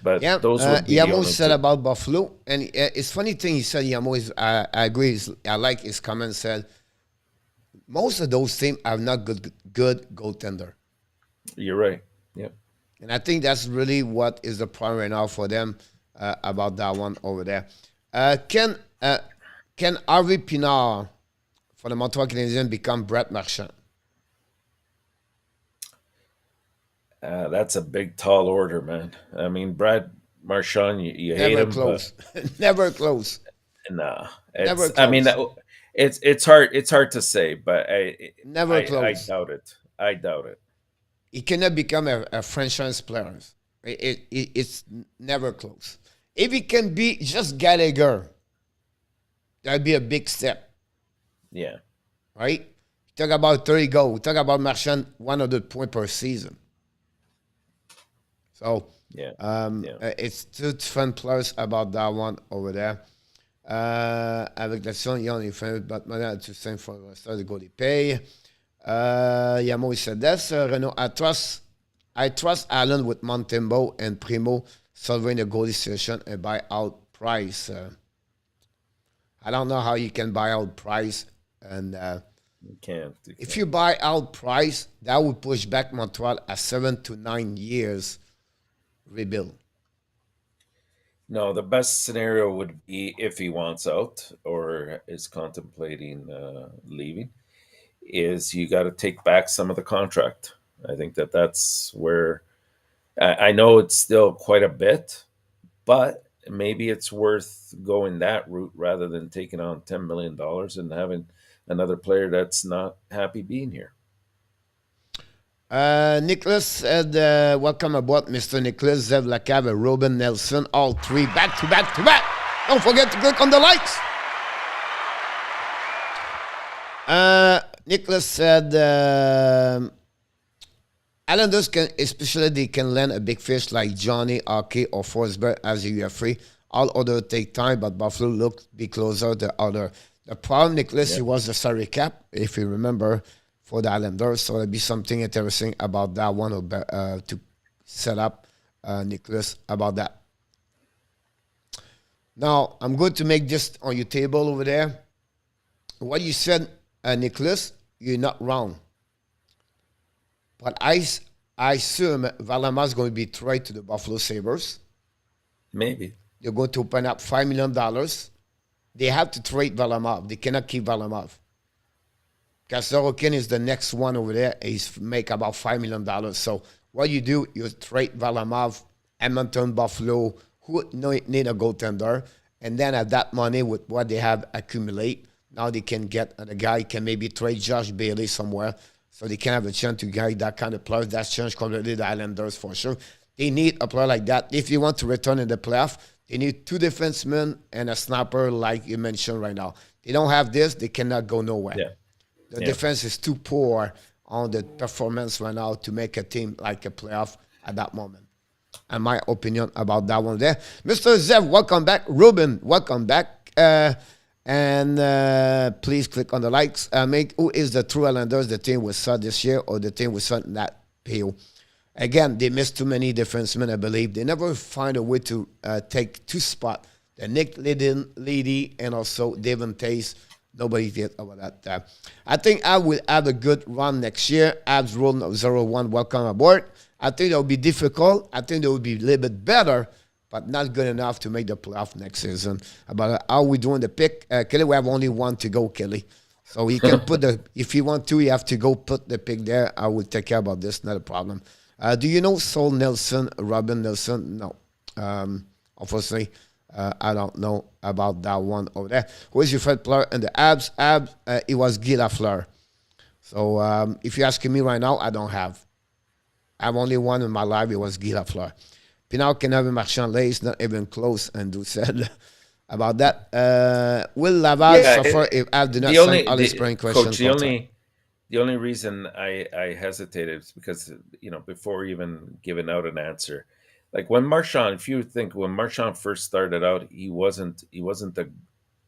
but Yeah, those would be the Yamo only said two. about Buffalo, and it's funny thing he said. Yamo is, I agree. I like his comment. Said most of those teams are not good goaltender, You're right. Yeah. and I think that's really what is the problem right now for them about that one over there. Uh, can uh, can Harvey Pinard for the Montreal Canadiens become Brett Marchand? That's a big, tall order, man. I mean, Brad Marchand, you hate Never him, but close, never close, nah, never it's. I mean, close, it's hard. It's hard to say, but never I close. doubt it. I doubt it. He cannot become a franchise player. It's never close. If he can be just Gallagher, that'd be a big step, Yeah, right? Talk about 30 goals. Talk about Marchand 100 points per season. So yeah, yeah. it's two different players about that one over there. Avec l'action, il y en a fait, maintenant, tout simple for the go they pay. Yamo said this. Renault, I trust Allen with Montembeau and Primo solving the goalie situation and buy out Price. I don't know how you can buy out Price. And You can't. if you buy out Price, that would push back Montreal a 7 to 9 years rebuild. No, the best scenario would be if he wants out or is contemplating leaving. Is you got to take back some of the contract. I think that's where I know it's still quite a bit, but maybe it's worth going that route rather than taking on $10 million and having another player that's not happy being here. Nicholas said, welcome aboard, Mr. Nicholas, Zev Lacave, Robin Nelson, all three back to back to back. Don't forget to click on the likes. Nicholas said, Islanders can, especially they can land a big fish like Johnny, Hockey, or Forsberg as you are free. All other take time, but Buffalo look be closer to other. The problem, Nicholas, Yeah. it was the salary cap, if you remember, for the Islanders. So there'll be something interesting about that one to set up, Nicholas, about that. Now, I'm going to make this on your table over there. What you said, Nicholas, you're not wrong. But I assume Valama is going to be traded to the Buffalo Sabres. Maybe. They're going to open up $5 million. They have to trade Valamov. They cannot keep Valamov. Because Sorokin is the next one over there. He's make about $5 million. So what you do, you trade Valamov, Edmonton, Buffalo, who need a goaltender. And then at that money, with what they have accumulate, now they can get a guy, can maybe trade Josh Bailey somewhere. So they can have a chance to get that kind of player. That's changed completely the Islanders for sure. They need a player like that. If you want to return in the playoff, they need two defensemen and a sniper like you mentioned right now. They don't have this, they cannot go nowhere. Yeah. The defense is too poor on the performance right now to make a team like a playoff at that moment. And my opinion about that one there. Mr. Zev, welcome back. Ruben, welcome back. And please click on the likes. Who is the true Islanders, the team we saw this year or the team we saw in that PO? Again, they missed too many defensemen, I believe. They never find a way to take two spots. The Nick Leedy and also Devon Tace. Nobody did about that. I think I will have a good run next year. Abs Roll 01, welcome aboard. I think it will be difficult. I think they will be a little bit better, but not good enough to make the playoff next season. About how we doing the pick. Kelly, we have only one to go, Kelly. So you can put if you want to, you have to go put the pick there. I will take care about this, not a problem. Do you know Saul Nelson, Robin Nelson? No. Obviously, I don't know about that one over there. Who is your favorite player in the Abs? It was Guy Lafleur. So if you're asking me right now, I don't have. I have only one in my life. It was Guy Lafleur. Pinard can have a Marchand Lace, not even close, and do said about that. Will Laval suffer if Ab do not send all his spring questions? The only reason I hesitated is because, before even giving out an answer, like when Marchand, if you think when Marchand first started out, he wasn't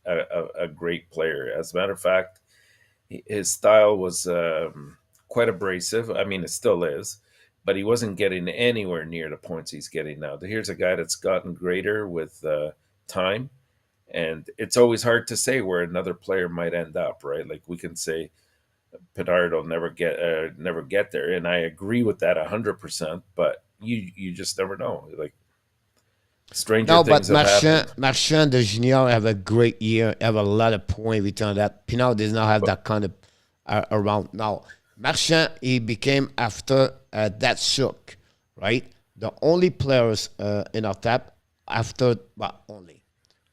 a great player. As a matter of fact, his style was quite abrasive. I mean, it still is, but he wasn't getting anywhere near the points he's getting now. Here's a guy that's gotten greater with time, and it's always hard to say where another player might end up, right? Like we can say Pinard will never get there, and I agree with that 100%. But you just never know. Like stranger things have happened. Marchand, the junior, have a great year. Have a lot of points return that. Pinard does not have that kind of around now. Marchand, he became after that shook, right? The only players in our tap after, well, only,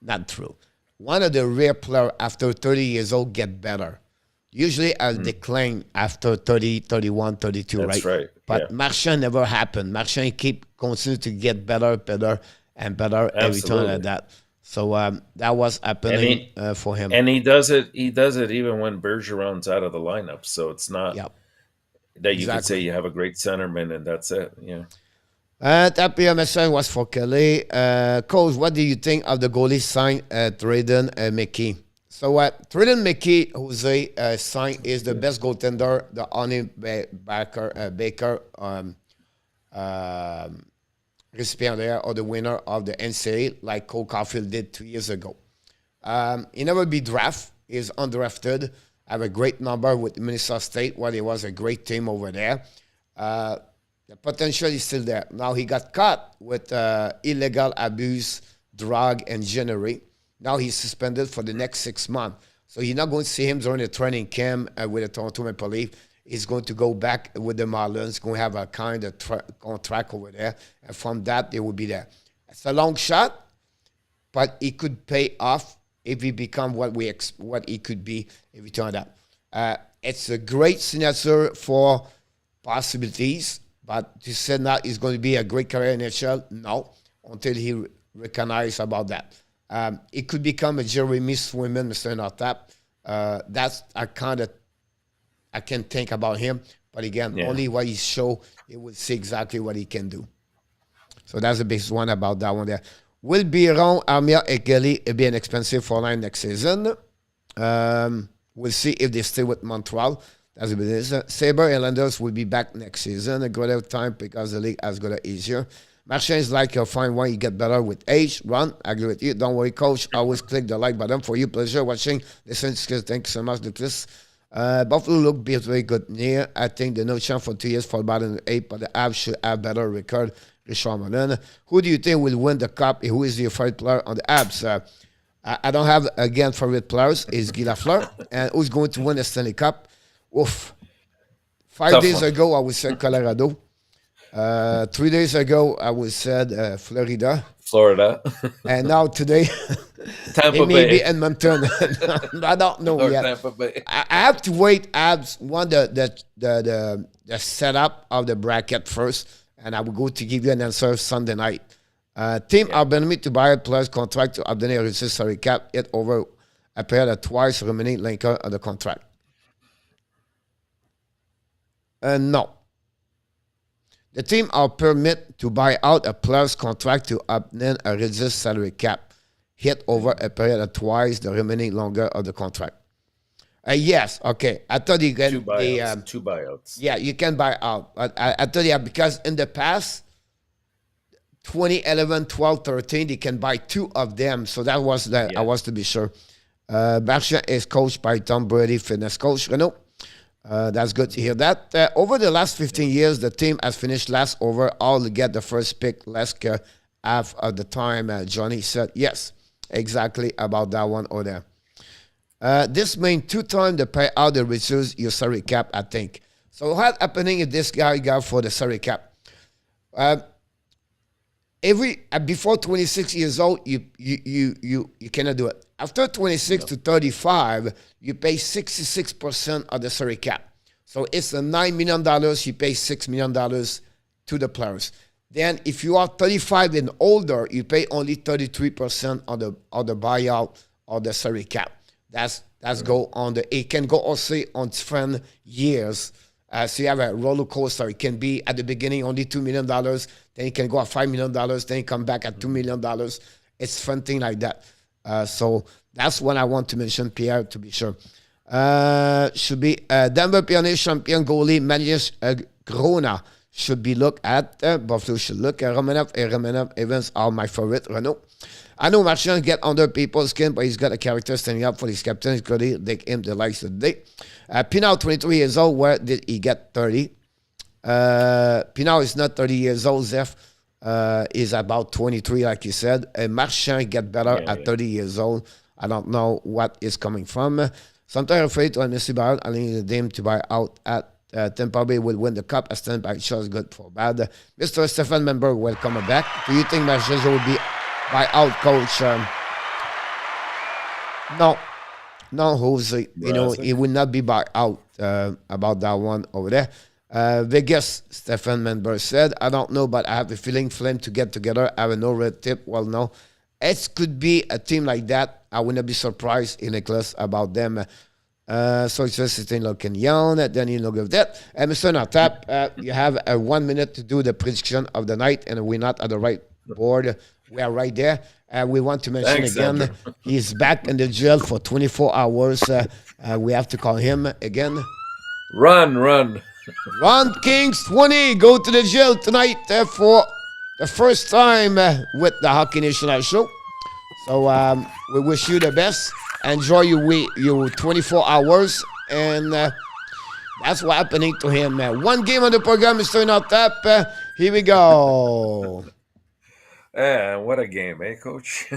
not true. One of the rare players after 30 years old get better. Usually I'll decline after 30, 31, 32, That's right? right. But Marchand never happened. Marchand continue to get better and better every time like that. So that was happening for him. And he does it even when Bergeron's out of the lineup. So it's not that you could say you have a great centerman and that's it. Yeah. That PMSN was for Kelly. Coach, what do you think of the goalie sign Traden McKee? So Traden McKee, Jose sign is the best goaltender, the Honey Baker recipient there, or the winner of the NCAA, like Cole Caulfield did 2 years ago. He never be drafted. He's undrafted. Have a great number with Minnesota State, where he was a great team over there. The potential is still there. Now he got caught with illegal abuse, drug, and January. Now he's suspended for the next 6 months. So you're not going to see him during the training camp with the Toronto Maple Leafs. He's going to go back with the Marlins, going to have a kind of contract over there. And from that, they will be there. It's a long shot, but it could pay off if he become what he could be if he turned out. It's a great signature for possibilities, but to say that he's going to be a great career in NHL, no, until he recognizes about that. It could become a Jeremy Swayman, Mr. ENORTAP. That's a kind of I can think about him, but again, only what he show, he will see exactly what he can do. So that's the biggest one about that one there. Will Biron, Armia, and Kelly be an expensive for line next season? We'll see if they stay with Montreal. That's the business. Sabre Islanders will be back next season. A good time because the league has got it easier. Marchand is like a fine wine. You get better with age. Ron, I agree with you. Don't worry, coach. Always click the like button for you. Pleasure watching. Listen, thank you so much, Lucas. Buffalo look very good near. I think the no chance for 2 years for about an 8, but the Avs should have better record. Richard Malone. Who do you think will win the cup? Who is your favorite player on the Avs? I don't have, again, favorite players. Is Guy Lafleur. And who's going to win the Stanley Cup? Oof. 5 days ago, I would say Colorado. 3 days ago, I would said Florida. And now today, Tampa Bay. Maybe Edmonton. I don't know yet. Tampa Bay. I have to wait. Abs want the setup of the bracket first, and I will go to give you an answer Sunday night. Team Albany to buy a player's contract to Albany reduce salary cap it over a period of twice remaining linker on the contract. No. The team are permit to buy out a player's contract to obtain a reduced salary cap hit over a period of twice the remaining longer of the contract. Yes, okay. I thought you can two buyouts. Yeah, you can buy out. But I thought because in the past, 2011, 12, 13, they can buy 2 of them. So that was I was to be sure. Marchand is coached by Tom Brady, fitness coach. Renault. That's good to hear that. Over the last 15 years, the team has finished last overall to get the first pick less half of the time. Johnny said yes, exactly about that one over there. This means 2 times the payout to reduce your salary cap, I think. So what's happening if this guy got for the salary cap? Before 26 years old, you cannot do it. After 26 to 35, you pay 66% of the salary cap. So it's a $9 million, you pay $6 million to the players. Then if you are 35 and older, you pay only 33% of the buyout of the salary cap. That's go on it can go also on different years. So you have a roller coaster. It can be at the beginning only $2 million, then it can go at $5 million, then you come back at $2 million. It's fun thing like that. So that's what I want to mention, Pierre, to be sure. Should be Denver Pioneer champion goalie Manius Grona should be looked at. Buffalo should look at Romanov Evans are my favorite. Renault. I know Marchand get under people's skin, but he's got a character standing up for his captain. He's going to take him the likes of the day. Pinot, 23 years old. Where did he get 30? Pinot is not 30 years old, Zeph. Is about 23, like you said. Marchand get better at 30 years old. I don't know what is coming from. Sometimes afraid to honestly buy out. I need the team to buy out at Tampa Bay will win the cup. A standby shot is good for bad. Mr. Stefan Menberg, welcome back. Do you think Marchand will be buy out, coach? No, Jose. You know, he will not be buy out about that one over there. Vegas, Stefan Menberg said, I don't know, but I have a feeling Flame to get together. I have no red tip. Well, no. It could be a team like that. I would not be surprised in a class about them. So it's just sitting looking young. Then you look at that. And Mr. ENORTAP, you have 1 minute to do the prediction of the night, and we're not at the right board. We are right there. We want to mention again, he's back in the jail for 24 hours. We have to call him again. Run. Ron Kings 20 go to the jail tonight for the first time with the Hockey National Show. So we wish you the best. Enjoy your 24 hours. And that's what's happening to him. One game on the program, Mr. ENORTAP. Here we go. What a game, eh, Coach?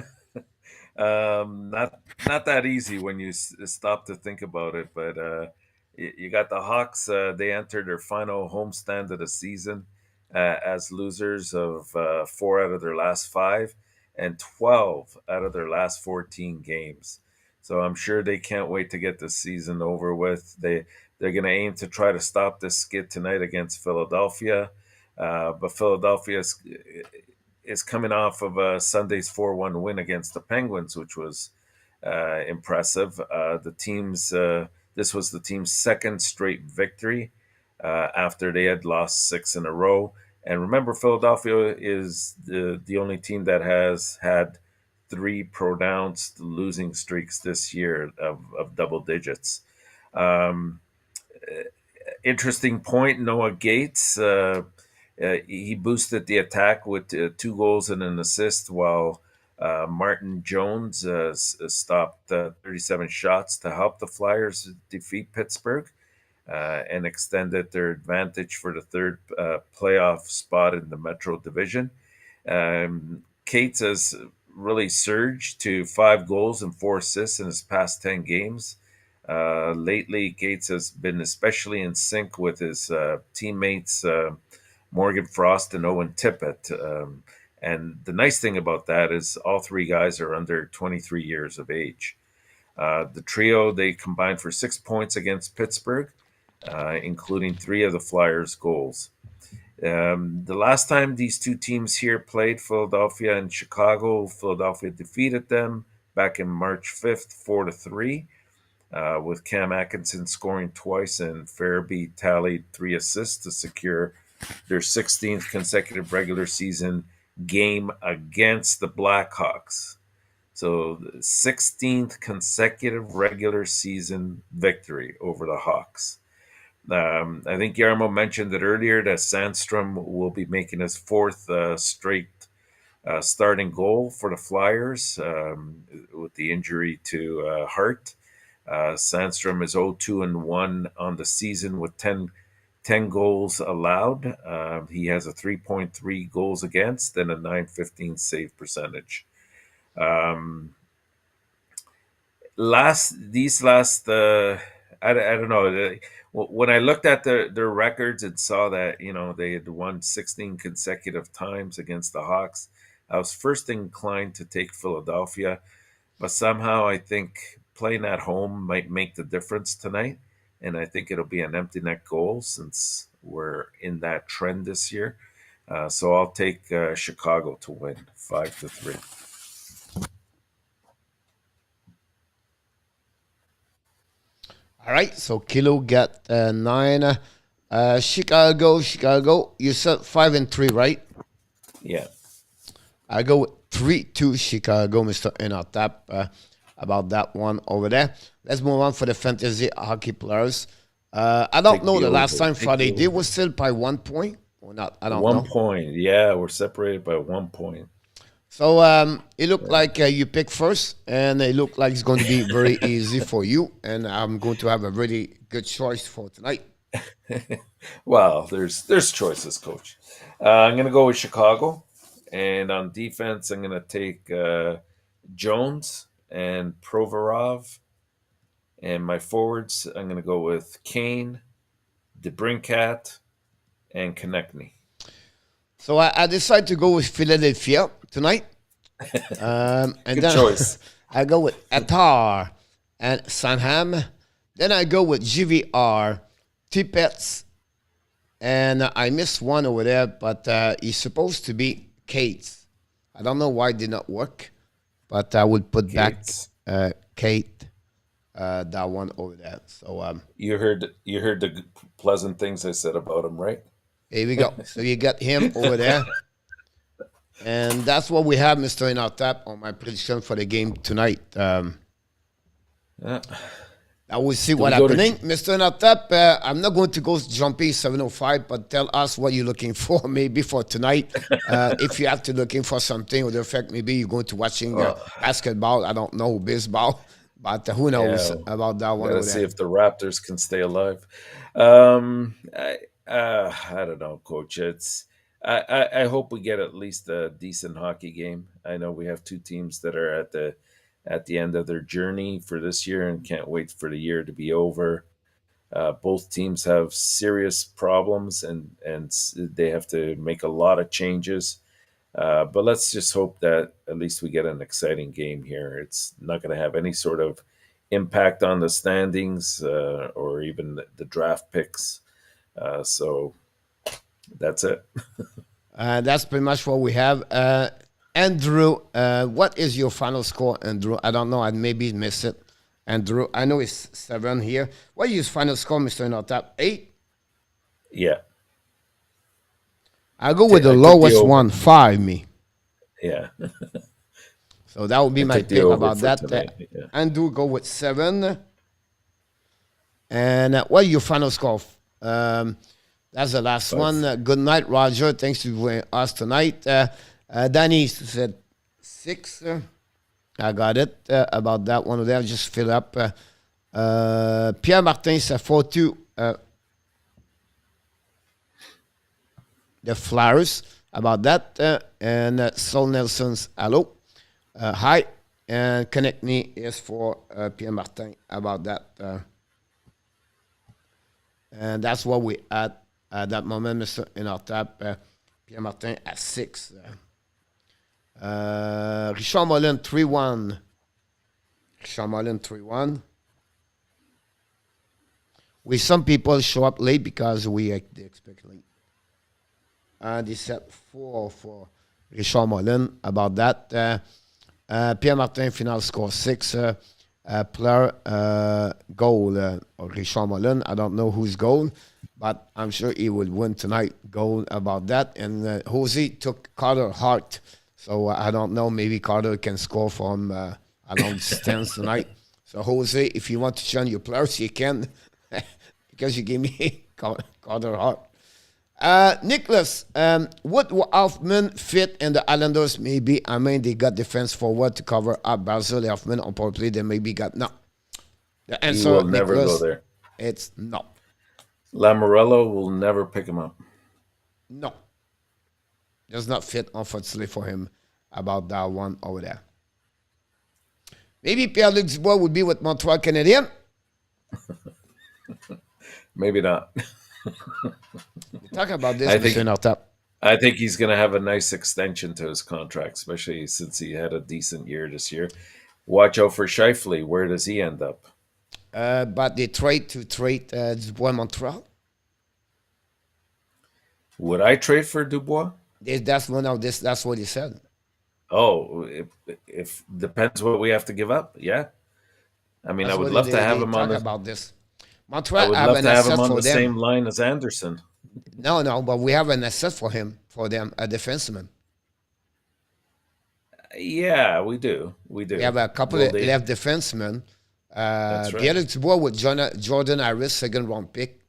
Not that easy when you stop to think about it, but you got the Hawks. They entered their final homestand of the season as losers of 4 out of their last 5 and 12 out of their last 14 games. So I'm sure they can't wait to get the season over with. They're going to aim to try to stop this skid tonight against Philadelphia, but Philadelphia is coming off of Sunday's 4-1 win against the Penguins, which was impressive. This was the team's second straight victory after they had lost 6 in a row. And remember, Philadelphia is the only team that has had 3 pronounced losing streaks this year of double digits. Interesting point, Noah Gates. He boosted the attack with 2 goals and an assist, while Martin Jones stopped 37 shots to help the Flyers defeat Pittsburgh and extended their advantage for the 3rd playoff spot in the Metro Division. Cates has really surged to 5 goals and 4 assists in his past 10 games. Lately, Gates has been especially in sync with his teammates Morgan Frost and Owen Tippett. And the nice thing about that is all 3 guys are under 23 years of age. The trio, they combined for 6 points against Pittsburgh, including 3 of the Flyers' goals. The last time these 2 teams here played, Philadelphia and Chicago, Philadelphia defeated them back in March 5th, 4-3, with Cam Atkinson scoring twice and Farabee tallied 3 assists to secure their 16th consecutive regular season game against the Blackhawks. So the 16th consecutive regular season victory over the Hawks. I think Yarmo mentioned it earlier that Sandstrom will be making his 4th straight starting goal for the Flyers with the injury to Hart. Sandstrom is 0-2-1 on the season with 10 goals allowed. He has a 3.3 goals against and a .915 save percentage. I don't know. When I looked at their records and saw that, they had won 16 consecutive times against the Hawks, I was first inclined to take Philadelphia, but somehow I think playing at home might make the difference tonight. And I think it'll be an empty net goal since we're in that trend this year. So I'll take Chicago to win 5-3. All right, so Kilo got 9. Chicago. You said 5-3, right? Yeah. I go with 3-2 Chicago, Mr. ENORTAP. about that one over there. Let's move on for the fantasy hockey players. I don't know the last time Friday they was still by 1 point or not. I don't know. 1 point. Yeah, we're separated by 1 point. So it looked like you pick first, and it looked like it's going to be very easy for you. And I'm going to have a really good choice for tonight. Well, there's choices, Coach. I'm going to go with Chicago, and on defense, I'm going to take Jones and Provorov, and my forwards, I'm going to go with Kane, DeBrincat, and Konechny. So I decided to go with Philadelphia tonight, and Good then choice. I go with Atar and Lanham. Then I go with GVR, Tippets, and I missed one over there, but he's supposed to be Kate. I don't know why it did not work, but I would put back Kate, that one over there. So you heard the pleasant things I said about him, right? here we go. So you got him over there. And that's what we have, Mr. ENORTAP, on my prediction for the game tonight. I will see what happening. Mr. ENORTAP, I'm not going to go jumping 705, but tell us what you're looking for maybe for tonight. If you have to looking for something with the effect, maybe you're going to watching basketball. I don't know, baseball. But who knows about that one? Let's see if the Raptors can stay alive. I don't know, Coach. I hope we get at least a decent hockey game. I know we have two teams that are at the end of their journey for this year and can't wait for the year to be over. Both teams have serious problems and they have to make a lot of changes. But let's just hope that at least we get an exciting game here. It's not going to have any sort of impact on the standings or even the draft picks. So that's it. That's pretty much what we have. Andrew, what is your final score, Andrew? I don't know. I maybe missed it. Andrew, I know it's 7 here. What is your final score, Mr. ENORTAP? 8? Yeah. I'll go with the lowest one, 5, me. Yeah. So that would be my pick about that. Andrew, go with 7. And what is your final score? That's the last one. Good night, Roger. Thanks for joining us tonight. Danny said 6. I got it about that one there. Just fill up. Pierre Martin said 4-2. The Flowers about that. And Sol Nelson's hello. Hi. And Konechny is for Pierre Martin about that. And that's what we had at that moment, Mr. ENORTAP. Pierre Martin at 6. Richard Molin 3-1. Richard Molin 3-1. We some people show up late because we expect late. And he said 4 for Richard Molin about that. Pierre Martin final score 6. Player goal Richard Molin. I don't know whose goal, but I'm sure he will win tonight. Goal about that. And Jose took Carter Hart. So I don't know. Maybe Carter can score from a long distance tonight. So Jose, if you want to join your players, you can, because you gave me Carter Hart. Nicholas, would Hoffman fit in the Islanders? Maybe. I mean, they got defense forward to cover up Basil Hoffman on power play. They maybe got no. The answer, he will never Nicholas, go there. It's no. Lamorello will never pick him up. No. Does not fit, unfortunately, for him about that one over there. Maybe Pierre-Luc Dubois would be with Montreal Canadiens. Maybe not. We're talking about this, Mr. ENORTAP. I think he's going to have a nice extension to his contract, especially since he had a decent year this year. Watch out for Scheifele. Where does he end up? But they trade Dubois Montreal. Would I trade for Dubois? That's what he said. Oh, if depends what we have to give up. Yeah, I mean, I would love to have him on about this. Montreal I would love to have him on the same line as Anderson. No, but we have an asset for him, for them, a defenseman. Yeah, we do. We do. We have a couple of left defensemen. That's right. Pierre Dubois with Jordan Harris, second round pick.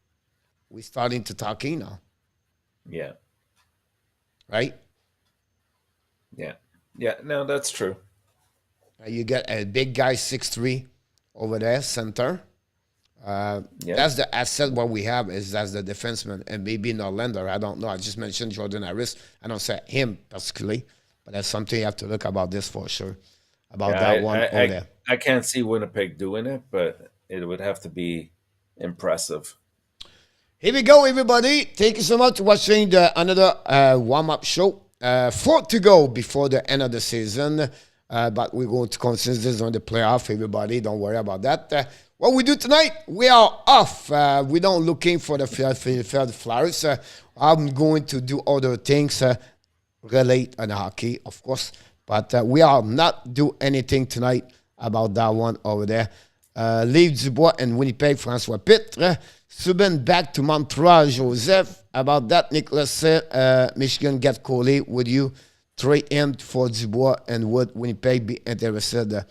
We're starting to talking now. Yeah. Right? Yeah. Yeah, no, that's true. You get a big guy, 6'3", over there, center. That's the asset what we have is that's the defenseman and maybe Norlander. I don't know. I just mentioned Jordan Harris. I don't say him particularly, but that's something you have to look about this for sure. About that one over there. I can't see Winnipeg doing it, but it would have to be impressive. Here we go, everybody. Thank you so much for watching another warm-up show. 4 to go before the end of the season. But we're going to consensus on the playoff, everybody. Don't worry about that. What we do tonight, we are off. We don't looking for the field flowers. I'm going to do other things relate on hockey, of course. But we are not do anything tonight about that one over there. Leave Dubois and Winnipeg, François Pitre. Subban back to Montreal, Joseph. About that, Nicholas said, Michigan get Coley. Would you trade him for Dubois and would Winnipeg be interested?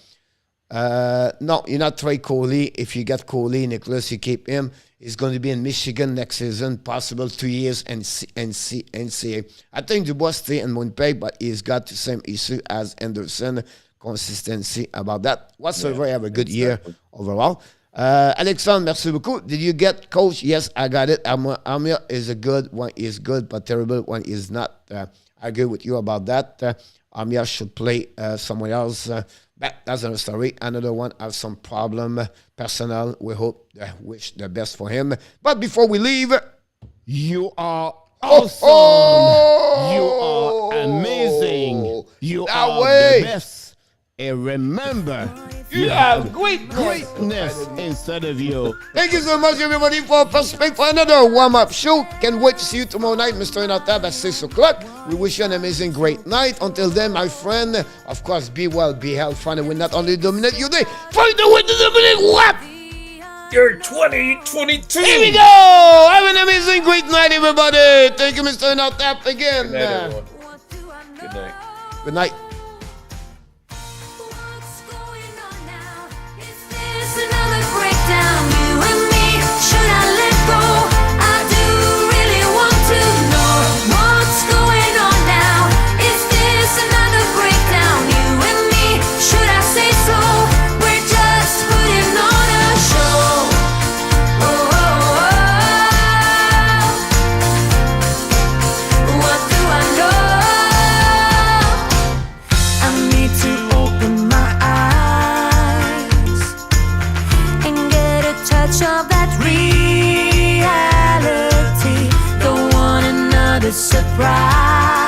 No, you're not trade Coley. If you get Coley, Nicholas, you keep him. He's going to be in Michigan next season, possible 2 years and NCAA. I think Dubois stay in Winnipeg, but he's got the same issue as Anderson. Consistency about that. Whatsoever, have a good year overall. Alexandre, merci beaucoup. Did you get coach? Yes, I got it. Amir is a good one. Is good, but terrible one is not. I agree with you about that. Amir should play somewhere else. But that's another story. Another one has some problem. Personnel. We hope, wish the best for him. But before we leave, you are awesome. You are amazing. You are the best. And remember, you have greatness inside of you. Thank you so much, everybody, for participating for another warm-up show. Can't wait to see you tomorrow night, Mr. ENORTAP, at 6 o'clock. We wish you an amazing, great night. Until then, my friend, of course, be well, be healthy, and will not only dominate your day, find the way to dominate what? Your 2022. Here we go. Have an amazing, great night, everybody. Thank you, Mr. ENORTAP, again. Good night, everyone. Good night. Good night. Another breakdown, you and me. Should I let go? I do really want to know what's going on now. Is this another breakdown, you and me? Should I say so? We're just putting on a show. Oh, oh, oh. What do I know? I need to open my eyes and get a touch of that reality. Don't want another surprise.